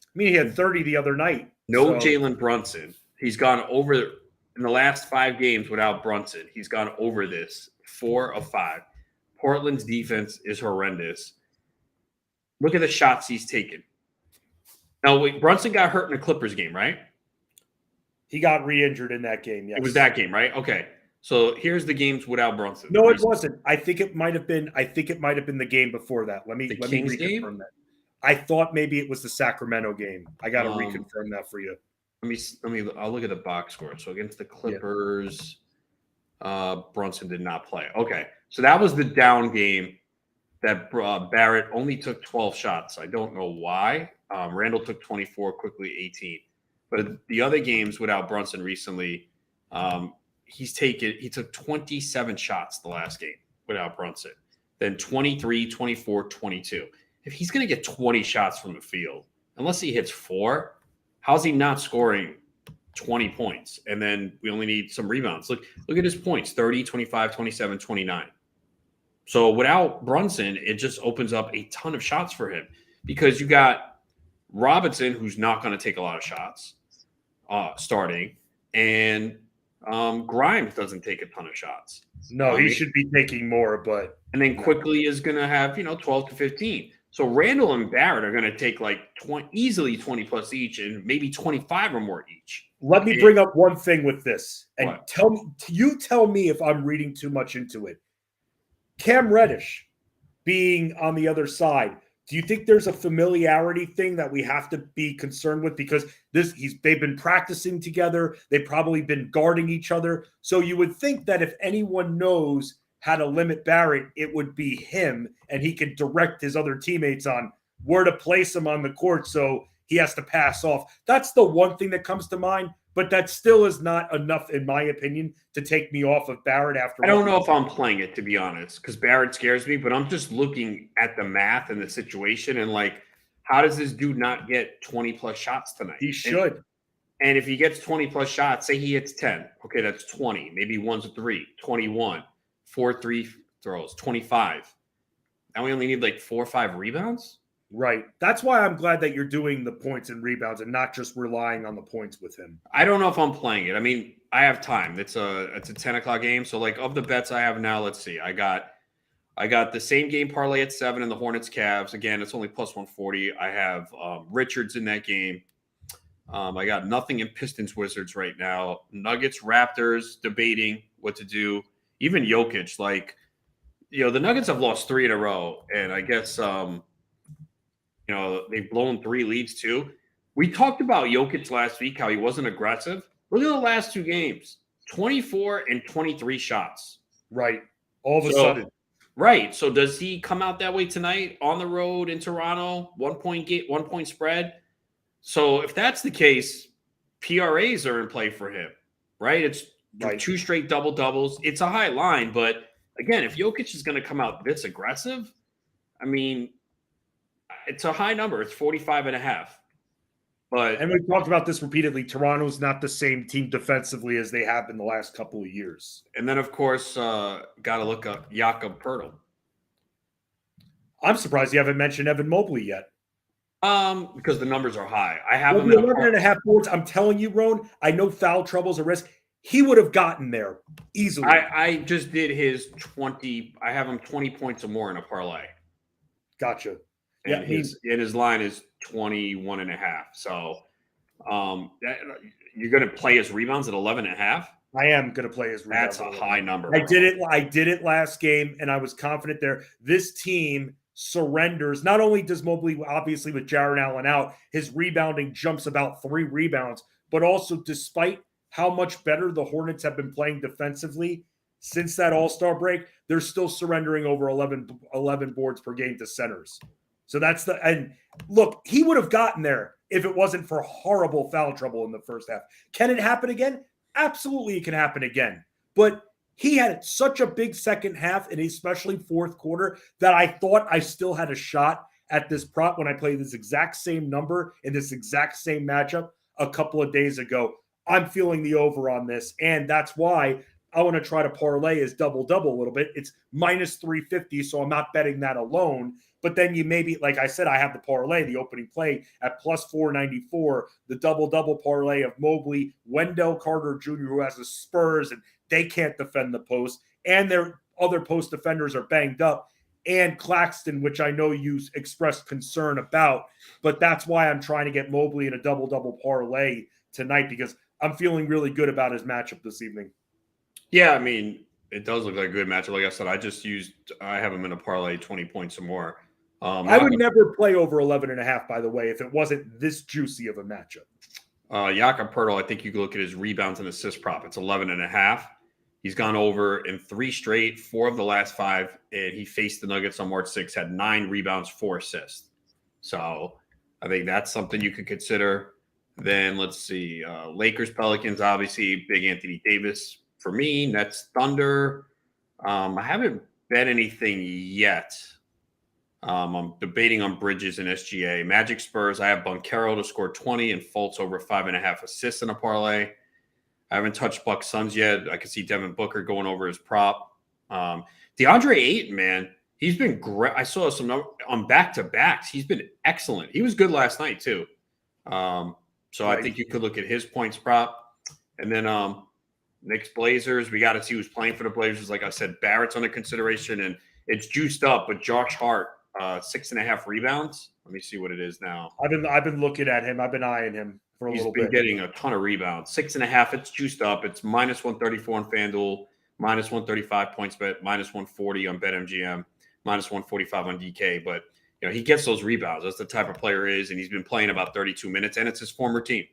I mean, he had 30 the other night. No Jalen Brunson. He's gone over in the last 5 games without Brunson. He's gone over this 4 of 5. Portland's defense is horrendous. Look at the shots he's taken. Now, wait, Brunson got hurt in the Clippers game, right? He got re-injured in that game. Yes. It was that game, right? Okay. So here's the games without Brunson. No, it wasn't. I think it might have been the game before that. Let me Kings game? That. I thought maybe it was the Sacramento game. I got to reconfirm that for you. I'll look at the box score. So against the Clippers, Brunson did not play. Okay. So that was the down game that Barrett only took 12 shots. I don't know why. Randall took 24, quickly 18. But the other games without Brunson recently, he took 27 shots the last game without Brunson. Then 23, 24, 22. If he's going to get 20 shots from the field, unless he hits 4, how's he not scoring 20 points? And then we only need some rebounds. Look at his points, 30, 25, 27, 29. So without Brunson, it just opens up a ton of shots for him because you got Robinson, who's not going to take a lot of shots starting, and Grimes doesn't take a ton of shots. No, he should be taking more, but and then Quickly is going to have 12 to 15. So Randall and Barrett are going to take like easily 20 plus each, and maybe 25 or more each. Let me bring up one thing with this, and tell me if I'm reading too much into it. Cam Reddish being on the other side, do you think there's a familiarity thing that we have to be concerned with? Because they've been practicing together. They've probably been guarding each other. So you would think that if anyone knows how to limit Barrett, it would be him, and he could direct his other teammates on where to place him on the court so he has to pass off. That's the one thing that comes to mind, but that still is not enough, in my opinion, to take me off of Barrett after. I don't know if I'm playing it, to be honest, because Barrett scares me, but I'm just looking at the math and the situation and like, how does this dude not get 20 plus shots tonight? He should. And if he gets 20 plus shots, say he hits 10, okay, that's 20. Maybe one's a 3, 21, 4 3 throws, 25. Now we only need like 4 or 5 rebounds? Right. That's why I'm glad that you're doing the points and rebounds and not just relying on the points with him. I don't know if I'm playing it. I mean, I have time. It's a 10 o'clock game. So like of the bets I have now, let's see. I got the same game parlay at 7 in the Hornets Cavs. Again, it's only plus 140. I have Richards in that game. I got nothing in Pistons Wizards right now. Nuggets Raptors debating what to do. Even Jokic, like, the Nuggets have lost 3 in a row. And I guess they've blown 3 leads too. We talked about Jokic last week, how he wasn't aggressive. Look at the last 2 games, 24 and 23 shots. Right. All of a sudden. Right. So does he come out that way tonight on the road in Toronto? 1 point spread. So if that's the case, PRAs are in play for him, right? It's 2 straight double-doubles. It's a high line, but again, if Jokic is going to come out this aggressive, I mean, it's a high number. It's 45.5. And we've talked about this repeatedly. Toronto's not the same team defensively as they have in the last couple of years. And then, of course, got to look up Jakob Poeltl. I'm surprised you haven't mentioned Evan Mobley yet. Because the numbers are high. I have him 11.5 boards. I'm telling you, Roan, I know foul trouble's a risk. He would have gotten there easily. I just did his 20. I have him 20 points or more in a parlay. Gotcha. And his line is 21.5. So you're going to play his rebounds at 11.5? I am going to play his rebounds. That's a high number. I did it last game, and I was confident there. This team surrenders. Not only does Mobley, obviously with Jarrett Allen out, his rebounding jumps about 3 rebounds, but also despite how much better the Hornets have been playing defensively since that All-Star break, they're still surrendering over 11 boards per game to centers. So and look, he would have gotten there if it wasn't for horrible foul trouble in the first half. Can it happen again? Absolutely, it can happen again. But he had such a big second half, and especially fourth quarter, that I thought I still had a shot at this prop when I played this exact same number in this exact same matchup a couple of days ago. I'm feeling the over on this, and that's why I want to try to parlay his double-double a little bit. It's minus 350, so I'm not betting that alone. But then you maybe, like I said, I have the parlay, the opening play at plus 494, the double-double parlay of Mobley, Wendell Carter Jr., who has the Spurs, and they can't defend the post, and their other post defenders are banged up, and Claxton, which I know you expressed concern about. But that's why I'm trying to get Mobley in a double-double parlay tonight, because I'm feeling really good about his matchup this evening. Yeah, I mean, it does look like a good matchup. Like I said, I have him in a parlay 20 points or more. I would never play over 11.5, by the way, if it wasn't this juicy of a matchup. Jakob Poeltl, I think you can look at his rebounds and assist prop. It's 11.5. He's gone over in 3 straight, 4 of the last 5, and he faced the Nuggets on March 6th, had 9 rebounds, 4 assists. So I think that's something you could consider. Then let's see, Lakers, Pelicans, obviously, big Anthony Davis. For me, Nets, Thunder. I haven't bet anything yet. I'm debating on Bridges and SGA. Magic, Spurs, I have Banchero to score 20 and Fultz over 5.5 assists in a parlay. I haven't touched Bucks Suns yet. I can see Devin Booker going over his prop. DeAndre Ayton, man, he's been great. I saw some on back-to-backs. He's been excellent. He was good last night, too. So I think you could look at his points prop. And then Knicks, Blazers, we got to see who's playing for the Blazers. Like I said, Barrett's under consideration, and it's juiced up. But Josh Hart, 6.5 rebounds. Let me see what it is now. I've been looking at him. I've been eyeing him for a little bit. He's been getting a ton of rebounds. 6.5. It's juiced up. It's minus 134 on FanDuel, minus 135 points bet, minus 140 on BetMGM, minus 145 on DK. But he gets those rebounds. That's the type of player he is, and he's been playing about 32 minutes, and it's his former team.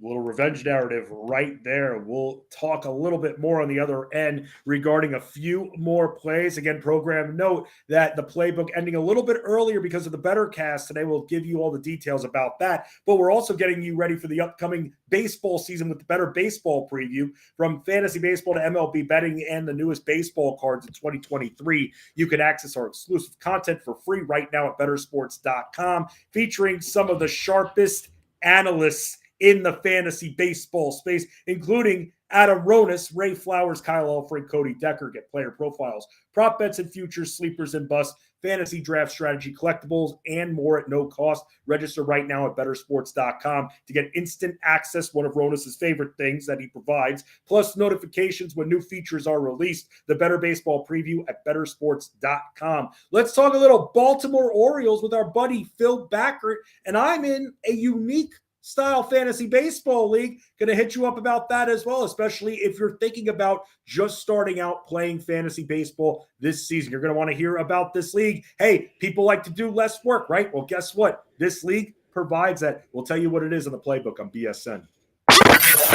Little revenge narrative right there. We'll talk a little bit more on the other end regarding a few more plays. Again, program note that the playbook ending a little bit earlier because of the Bettor cast today. We'll give you all the details about that. But we're also getting you ready for the upcoming baseball season with the Bettor baseball preview. From fantasy baseball to MLB betting and the newest baseball cards in 2023. You can access our exclusive content for free right now at bettorsports.com, featuring some of the sharpest analysts in the fantasy baseball space, including Adam Ronis, Ray Flowers, Kyle Alfred, Cody Decker. Get player profiles, prop bets and futures, sleepers and busts, fantasy draft strategy, collectibles, and more at no cost. Register right now at bettorsports.com to get instant access, one of Ronis' favorite things that he provides, plus notifications when new features are released. The Bettor Baseball Preview at bettorsports.com. Let's talk a little Baltimore Orioles with our buddy Phil Backert, and I'm in a unique style fantasy baseball league. Going to hit you up about that as well, especially if you're thinking about just starting out playing fantasy baseball this season. You're going to want to hear about this league. Hey, people like to do less work, right? Well, guess what? This league provides that. We'll tell you what it is in the playbook on BSN.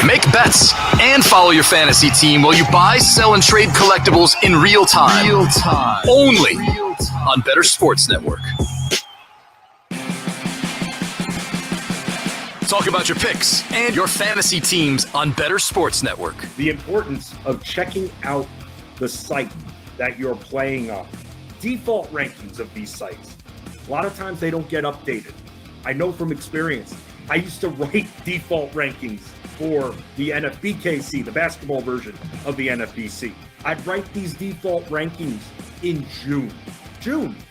Make bets and follow your fantasy team while you buy, sell, and trade collectibles in real time. Only on Bettor Sports Network. Talk about your picks and your fantasy teams on Bettor Sports Network. The importance of checking out the site that you're playing on. Default rankings of these sites. A lot of times they don't get updated. I know from experience. I used to write default rankings for the NFBKC, the basketball version of the NFBC. I'd write these default rankings in June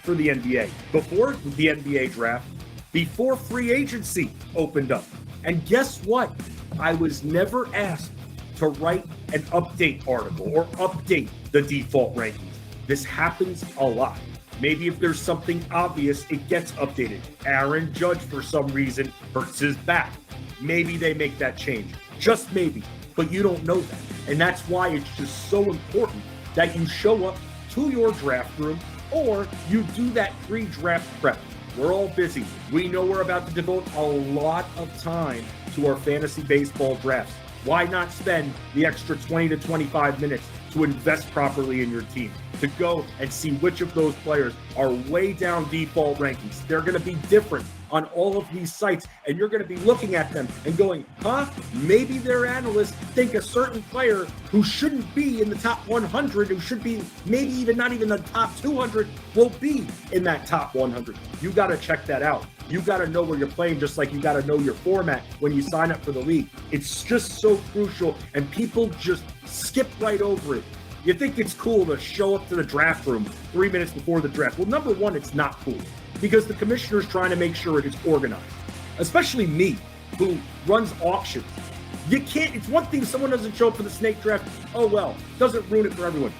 for the NBA, before the NBA draft, before free agency opened up. And guess what? I was never asked to write an update article or update the default rankings. This happens a lot. Maybe if there's something obvious, it gets updated. Aaron Judge, for some reason, hurts his back. Maybe they make that change. Just maybe. But you don't know that. And that's why it's just so important that you show up to your draft room or you do that pre-draft prep. We're all busy. We know we're about to devote a lot of time to our fantasy baseball drafts. Why not spend the extra 20 to 25 minutes to invest properly in your team, to go and see which of those players are way down default rankings? They're going to be different on all of these sites, and you're going to be looking at them and going, maybe their analysts think a certain player who shouldn't be in the top 100, who should be maybe even not even the top 200, will be in that top 100. You got to check that out. You got to know where you're playing, just like you got to know your format when you sign up for the league. It's just so crucial, and people just skip right over it. You think it's cool to show up to the draft room 3 minutes before the draft. Well, number one, it's not cool because the commissioner's trying to make sure it is organized, especially me, who runs auctions. You can't, it's one thing if someone doesn't show up for the snake draft, oh well, doesn't ruin it for everyone.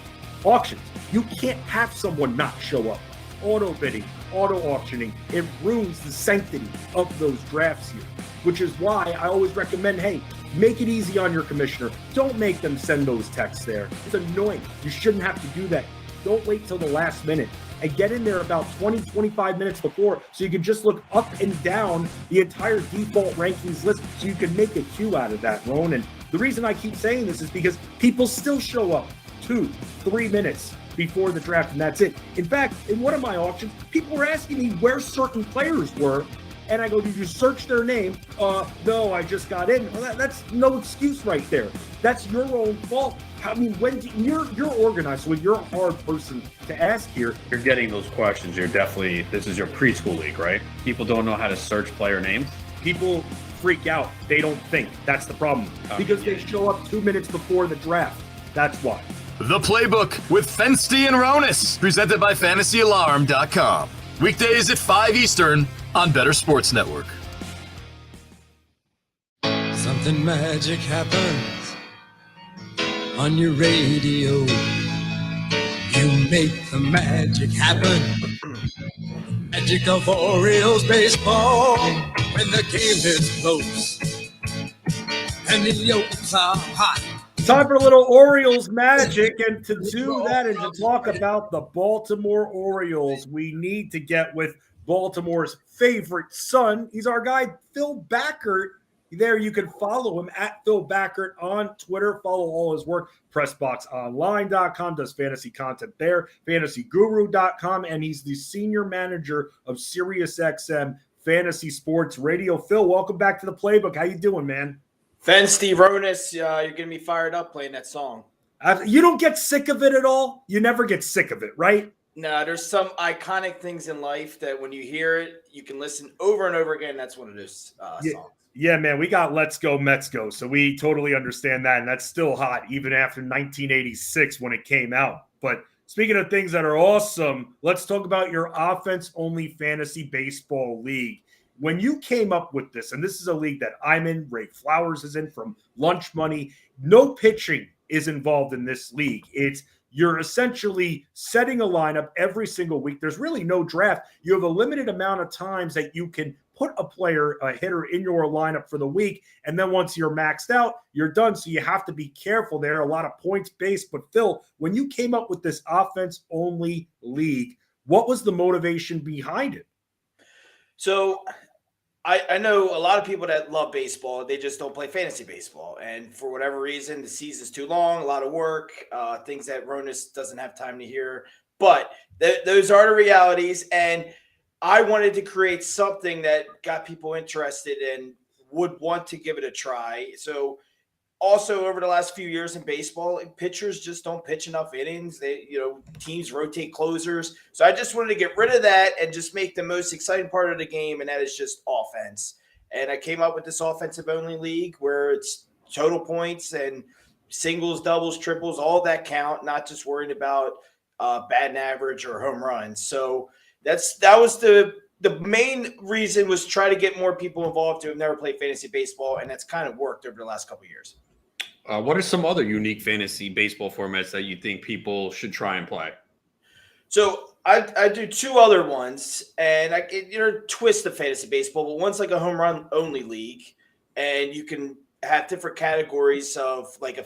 Auctions, you can't have someone not show up. Auto bidding, auto auctioning, it ruins the sanctity of those drafts here, which is why I always recommend, hey, make it easy on your commissioner. Don't make them send those texts there. It's annoying. You shouldn't have to do that. Don't wait till the last minute and get in there about 20, 25 minutes before so you can just look up and down the entire default rankings list so you can make a queue out of that, Ron. And the reason I keep saying this is because people still show up 2, 3 minutes before the draft, and that's it. In fact, in one of my auctions, people were asking me where certain players were, and I go, did you search their name? No, I just got in. Well, that's no excuse right there. That's your own fault. I mean, when you're organized, so you're a hard person to ask here. You're getting those questions. This is your preschool league, right? People don't know how to search player names. People freak out. They don't think. That's the problem. Because they show up 2 minutes before the draft. That's why. The Playbook with Fensty and Ronis, presented by FantasyAlarm.com. Weekdays at 5 Eastern on Bettor Sports Network. Something magic happens on your radio. You make the magic happen. Magic of Orioles baseball when the game is close and the Oaks are hot. Time for a little Orioles magic, and to do that and to talk about the Baltimore Orioles, we need to get with Baltimore's favorite son. He's our guy, Phil Backert. There you can follow him at Phil Backert on Twitter. Follow all his work. PressBoxOnline.com does fantasy content there. FantasyGuru.com, and he's the senior manager of SiriusXM Fantasy Sports Radio. Phil, welcome back to the Playbook. How you doing, man? Fensty, Ronis, you're getting me fired up playing that song. You don't get sick of it at all? You never get sick of it, right? No, there's some iconic things in life that when you hear it, you can listen over and over again. That's one of those songs. Yeah, man, we got Let's Go Mets Go, so we totally understand that, and that's still hot even after 1986 when it came out. But speaking of things that are awesome, let's talk about your offense-only fantasy baseball league. When you came up with this, and this is a league that I'm in, Ray Flowers is in from Lunch Money, no pitching is involved in this league. You're essentially setting a lineup every single week. There's really no draft. You have a limited amount of times that you can put a hitter in your lineup for the week, and then once you're maxed out, you're done. So you have to be careful there. A lot of points based. But Phil, when you came up with this offense-only league, what was the motivation behind it? So I know a lot of people that love baseball, they just don't play fantasy baseball. And for whatever reason, the season's too long, a lot of work, things that Ronis doesn't have time to hear. But those are the realities. And I wanted to create something that got people interested and would want to give it a try. So also over the last few years in baseball, pitchers just don't pitch enough innings. Teams rotate closers. So I just wanted to get rid of that and just make the most exciting part of the game, and that is just offense. And I came up with this offensive-only league where it's total points and singles, doubles, triples, all that count, not just worrying about batting average or home runs. So that was the main reason, was try to get more people involved who have never played fantasy baseball, and that's kind of worked over the last couple of years. What are some other unique fantasy baseball formats that you think people should try and play? So I do two other ones, and I twist the fantasy baseball, but one's like a home run only league, and you can have different categories of like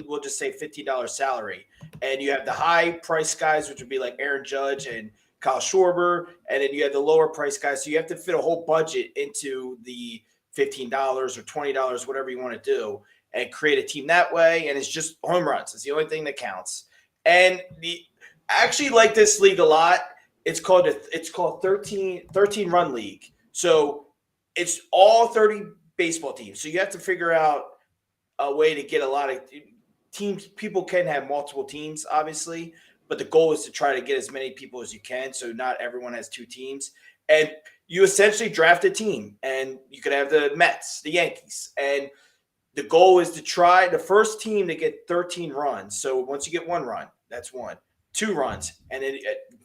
we'll just say $15 salary, and you have the high price guys, which would be like Aaron Judge and Kyle Schwarber, and then you have the lower price guys. So you have to fit a whole budget into the $15 or $20, whatever you want to do, and create a team that way. And it's just home runs. It's the only thing that counts. And I actually like this league a lot. It's called 13 run league. So it's all 30 baseball teams. So you have to figure out a way to get a lot of teams. People can have multiple teams, obviously, but the goal is to try to get as many people as you can. So not everyone has 2 teams. And you essentially draft a team, and you could have the Mets, the Yankees. And the goal is to try the first team to get 13 runs. So once you get 1 run, that's 1. 2 runs. And then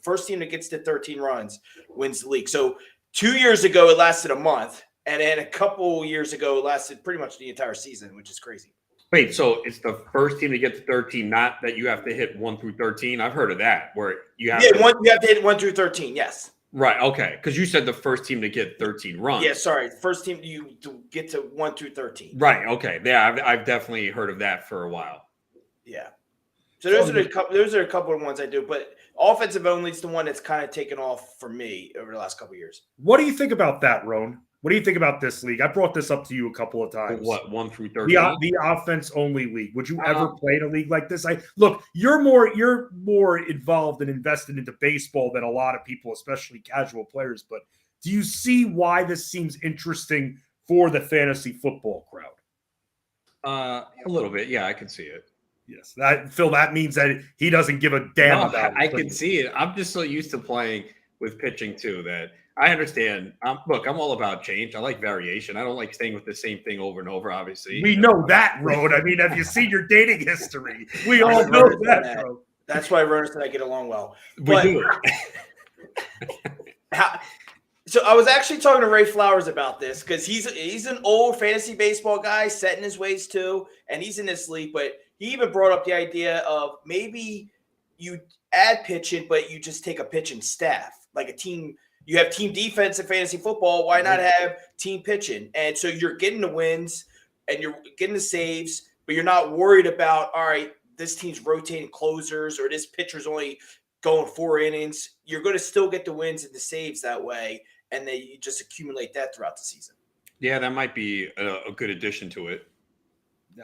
first team that gets to 13 runs wins the league. So 2 years ago, it lasted a month. And then a couple years ago, it lasted pretty much the entire season, which is crazy. Wait, so it's the first team to get to 13, not that you have to hit 1 through 13? I've heard of that, where you have you have to hit 1 through 13, yes. Right, okay, because you said the first team to get 13 runs. Yeah, sorry. First team to get to 1 through 13. Right, okay. Yeah, I've definitely heard of that for a while. Yeah. So those are a couple of ones I do, but offensive only is the one that's kind of taken off for me over the last couple of years. What do you think about that, Roan? What do you think about this league? I brought this up to you a couple of times. What, 1 through 13? The offense only league. Would you ever play in a league like this? Look, you're more involved and invested into baseball than a lot of people, especially casual players. But do you see why this seems interesting for the fantasy football crowd? A little bit, yeah, I can see it. Yes, Phil. That means that he doesn't give a damn about it. I can see it. I'm just so used to playing with pitching too that I understand. Look, I'm all about change. I like variation. I don't like staying with the same thing over and over, obviously. We know that, Road. I mean, have you seen your dating history? We all know that, Road. That's why Ronus and I get along well. We do. So I was actually talking to Ray Flowers about this because he's an old fantasy baseball guy, set in his ways too, and he's in this league. But he even brought up the idea of maybe you add pitching, but you just take a pitching staff, like a team. You have team defense in fantasy football. Why not have team pitching? And so you're getting the wins and you're getting the saves, but you're not worried about, all right, this team's rotating closers or this pitcher's only going 4 innings. You're going to still get the wins and the saves that way, and then you just accumulate that throughout the season. Yeah, that might be a good addition to it.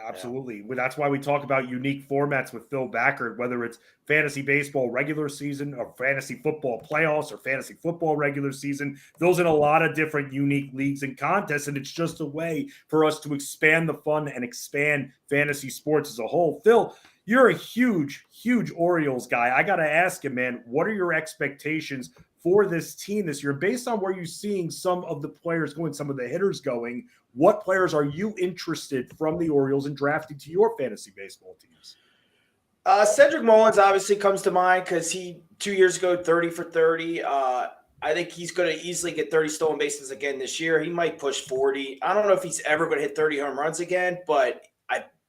Absolutely. Well, that's why we talk about unique formats with Phil Backert, whether it's fantasy baseball regular season or fantasy football playoffs or fantasy football regular season. Phil's in a lot of different unique leagues and contests, and it's just a way for us to expand the fun and expand fantasy sports as a whole. Phil, you're a huge, huge Orioles guy. I got to ask you, man, what are your expectations for this team this year? Based on where you're seeing some of the players going, some of the hitters going, what players are you interested from the Orioles in drafting to your fantasy baseball teams? Cedric Mullins obviously comes to mind because he 2 years ago, 30 for 30. I think he's going to easily get 30 stolen bases again this year. He might push 40. I don't know if he's ever going to hit 30 home runs again, but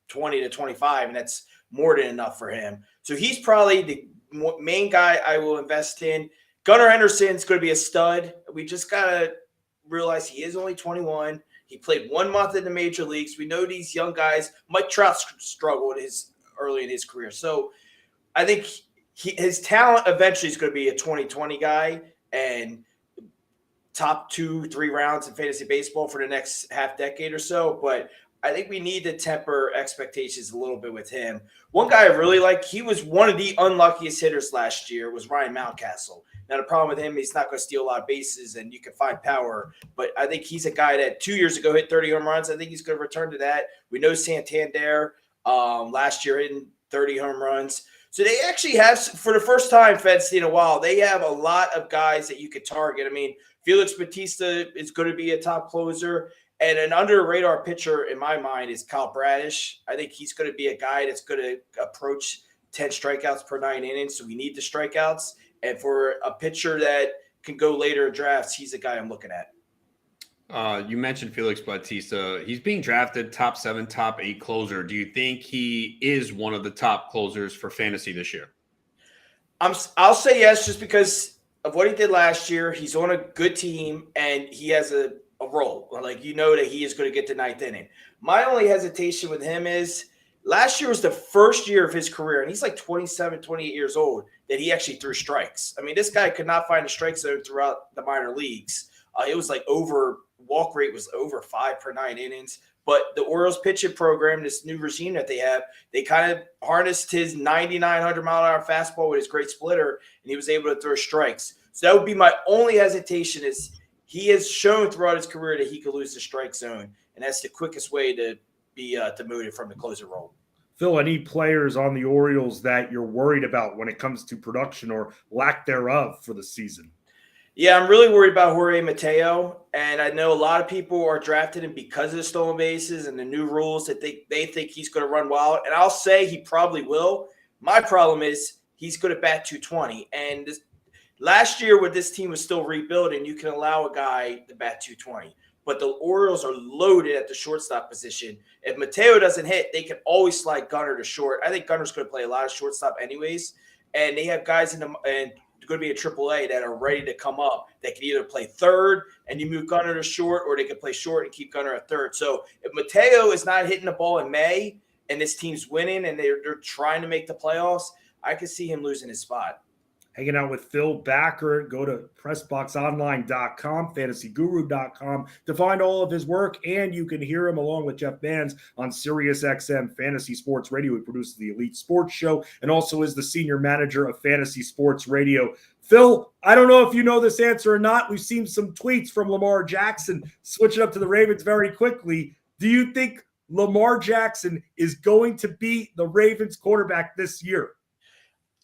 20 to 25, and that's more than enough for him. So he's probably the main guy I will invest in. Gunnar Henderson's going to be a stud. We just got to realize he is only 21. He played 1 month in the major leagues. We know these young guys. Mike Trout struggled early in his career. So I think his talent eventually is going to be a 2020 guy and top 2-3 rounds in fantasy baseball for the next half decade or so. But I think we need to temper expectations a little bit with him. One guy I really like, he was one of the unluckiest hitters last year, was Ryan Mountcastle. Now, the problem with him, he's not going to steal a lot of bases and you can find power. But I think he's a guy that 2 years ago hit 30 home runs. I think he's going to return to that. We know Santander last year hitting 30 home runs. So they actually have, for the first time, Feds, in a while, they have a lot of guys that you could target. I mean, Felix Bautista is going to be a top closer. And an under-the-radar pitcher, in my mind, is Kyle Bradish. I think he's going to be a guy that's going to approach 10 strikeouts per 9 innings. So we need the strikeouts. And for a pitcher that can go later in drafts, he's a guy I'm looking at. You mentioned Felix Bautista. He's being drafted top 7, top 8 closer. Do you think he is one of the top closers for fantasy this year? I'll say yes, just because of what he did last year. He's on a good team, and he has a role. Like, you know that he is going to get the 9th inning. My only hesitation with him is last year was the first year of his career, and he's like 27, 28 years old, that he actually threw strikes. I mean, this guy could not find a strike zone throughout the minor leagues. It was like walk rate was over 5 per 9 innings. But the Orioles pitching program, this new regime that they have, they kind of harnessed his 9,900-mile-an-hour fastball with his great splitter, and he was able to throw strikes. So that would be my only hesitation is he has shown throughout his career that he could lose the strike zone, and that's the quickest way to be demoted from the closer role. Phil, any players on the Orioles that you're worried about when it comes to production or lack thereof for the season? Yeah, I'm really worried about Jorge Mateo, and I know a lot of people are drafting him because of the stolen bases and the new rules that they think he's going to run wild, and I'll say he probably will. My problem is he's going to bat 220, and last year when this team was still rebuilding, you can allow a guy to bat 220. But the Orioles are loaded at the shortstop position. If Mateo doesn't hit, they can always slide Gunnar to short. I think Gunnar's going to play a lot of shortstop anyways. And they have guys and going to be a AAA that are ready to come up. They can either play third and you move Gunnar to short, or they can play short and keep Gunnar at third. So if Mateo is not hitting the ball in May and this team's winning and they're trying to make the playoffs, I could see him losing his spot. Hanging out with Phil Backer. Go to PressBoxOnline.com, FantasyGuru.com to find all of his work, and you can hear him along with Jeff Bands on SiriusXM Fantasy Sports Radio. He produces the Elite Sports Show and also is the senior manager of Fantasy Sports Radio. Phil, I don't know if you know this answer or not. We've seen some tweets from Lamar Jackson switching up to the Ravens very quickly. Do you think Lamar Jackson is going to be the Ravens quarterback this year?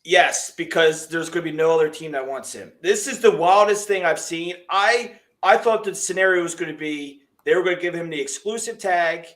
Yes, because there's going to be no other team that wants him. This is the wildest thing I've seen. I thought the scenario was going to be they were going to give him the exclusive tag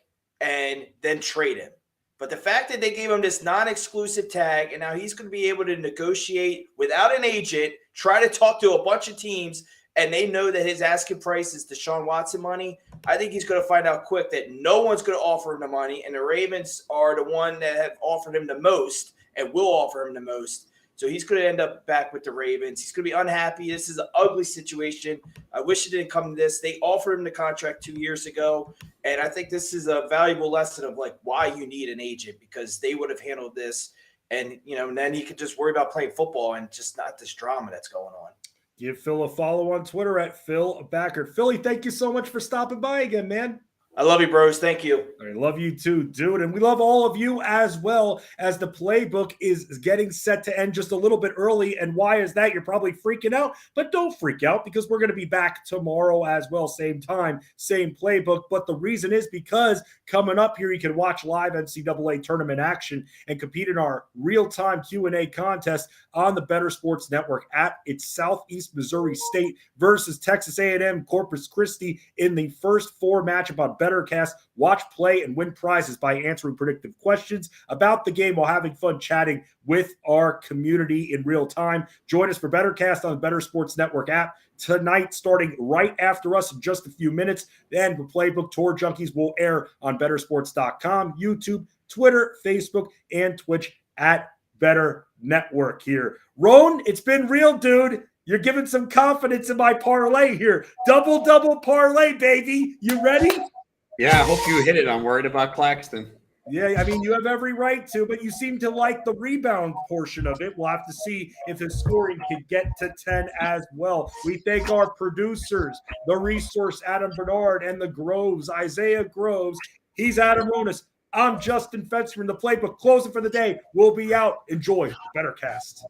and then trade him. But the fact that they gave him this non-exclusive tag and now he's going to be able to negotiate without an agent, try to talk to a bunch of teams, and they know that his asking price is Deshaun Watson money, I think he's going to find out quick that no one's going to offer him the money, and the Ravens are the one that have offered him the most and will offer him the most. So he's going to end up back with the Ravens. He's going to be unhappy. This is an ugly situation. I wish it didn't come to this. They offered him the contract 2 years ago, and I think this is a valuable lesson of like why you need an agent, because they would have handled this, and and then he could just worry about playing football and just not this drama that's going on. Give Phil a follow on Twitter at Phil Backer. Philly, thank you so much for stopping by again, man. I love you, bros. Thank you. I love you too, dude. And we love all of you as well, as the playbook is getting set to end just a little bit early. And why is that? You're probably freaking out, but don't freak out because we're going to be back tomorrow as well. Same time, same playbook. But the reason is because coming up here, you can watch live NCAA tournament action and compete in our real-time Q&A contest on the Bettor Sports Network at its Southeast Missouri State versus Texas A&M Corpus Christi in the first four matchup on BettorCast. Watch, play, and win prizes by answering predictive questions about the game while having fun chatting with our community in real time. Join us for BettorCast on the Bettor Sports Network app tonight, starting right after us in just a few minutes. Then the Playbook Tour Junkies will air on bettorsports.com, YouTube, Twitter, Facebook, and Twitch at Bettor Network here. Roan, it's been real, dude. You're giving some confidence in my parlay here. Double parlay, baby. You ready? Yeah, I hope you hit it. I'm worried about Claxton. Yeah, I mean, you have every right to, but you seem to like the rebound portion of it. We'll have to see if his scoring can get to 10 as well. We thank our producers, the resource Adam Bernard, and the Groves, Isaiah Groves. He's Adam Ronis. I'm Justin Fensterman, the Playbook. Closing for the day. We'll be out. Enjoy the BettorCast.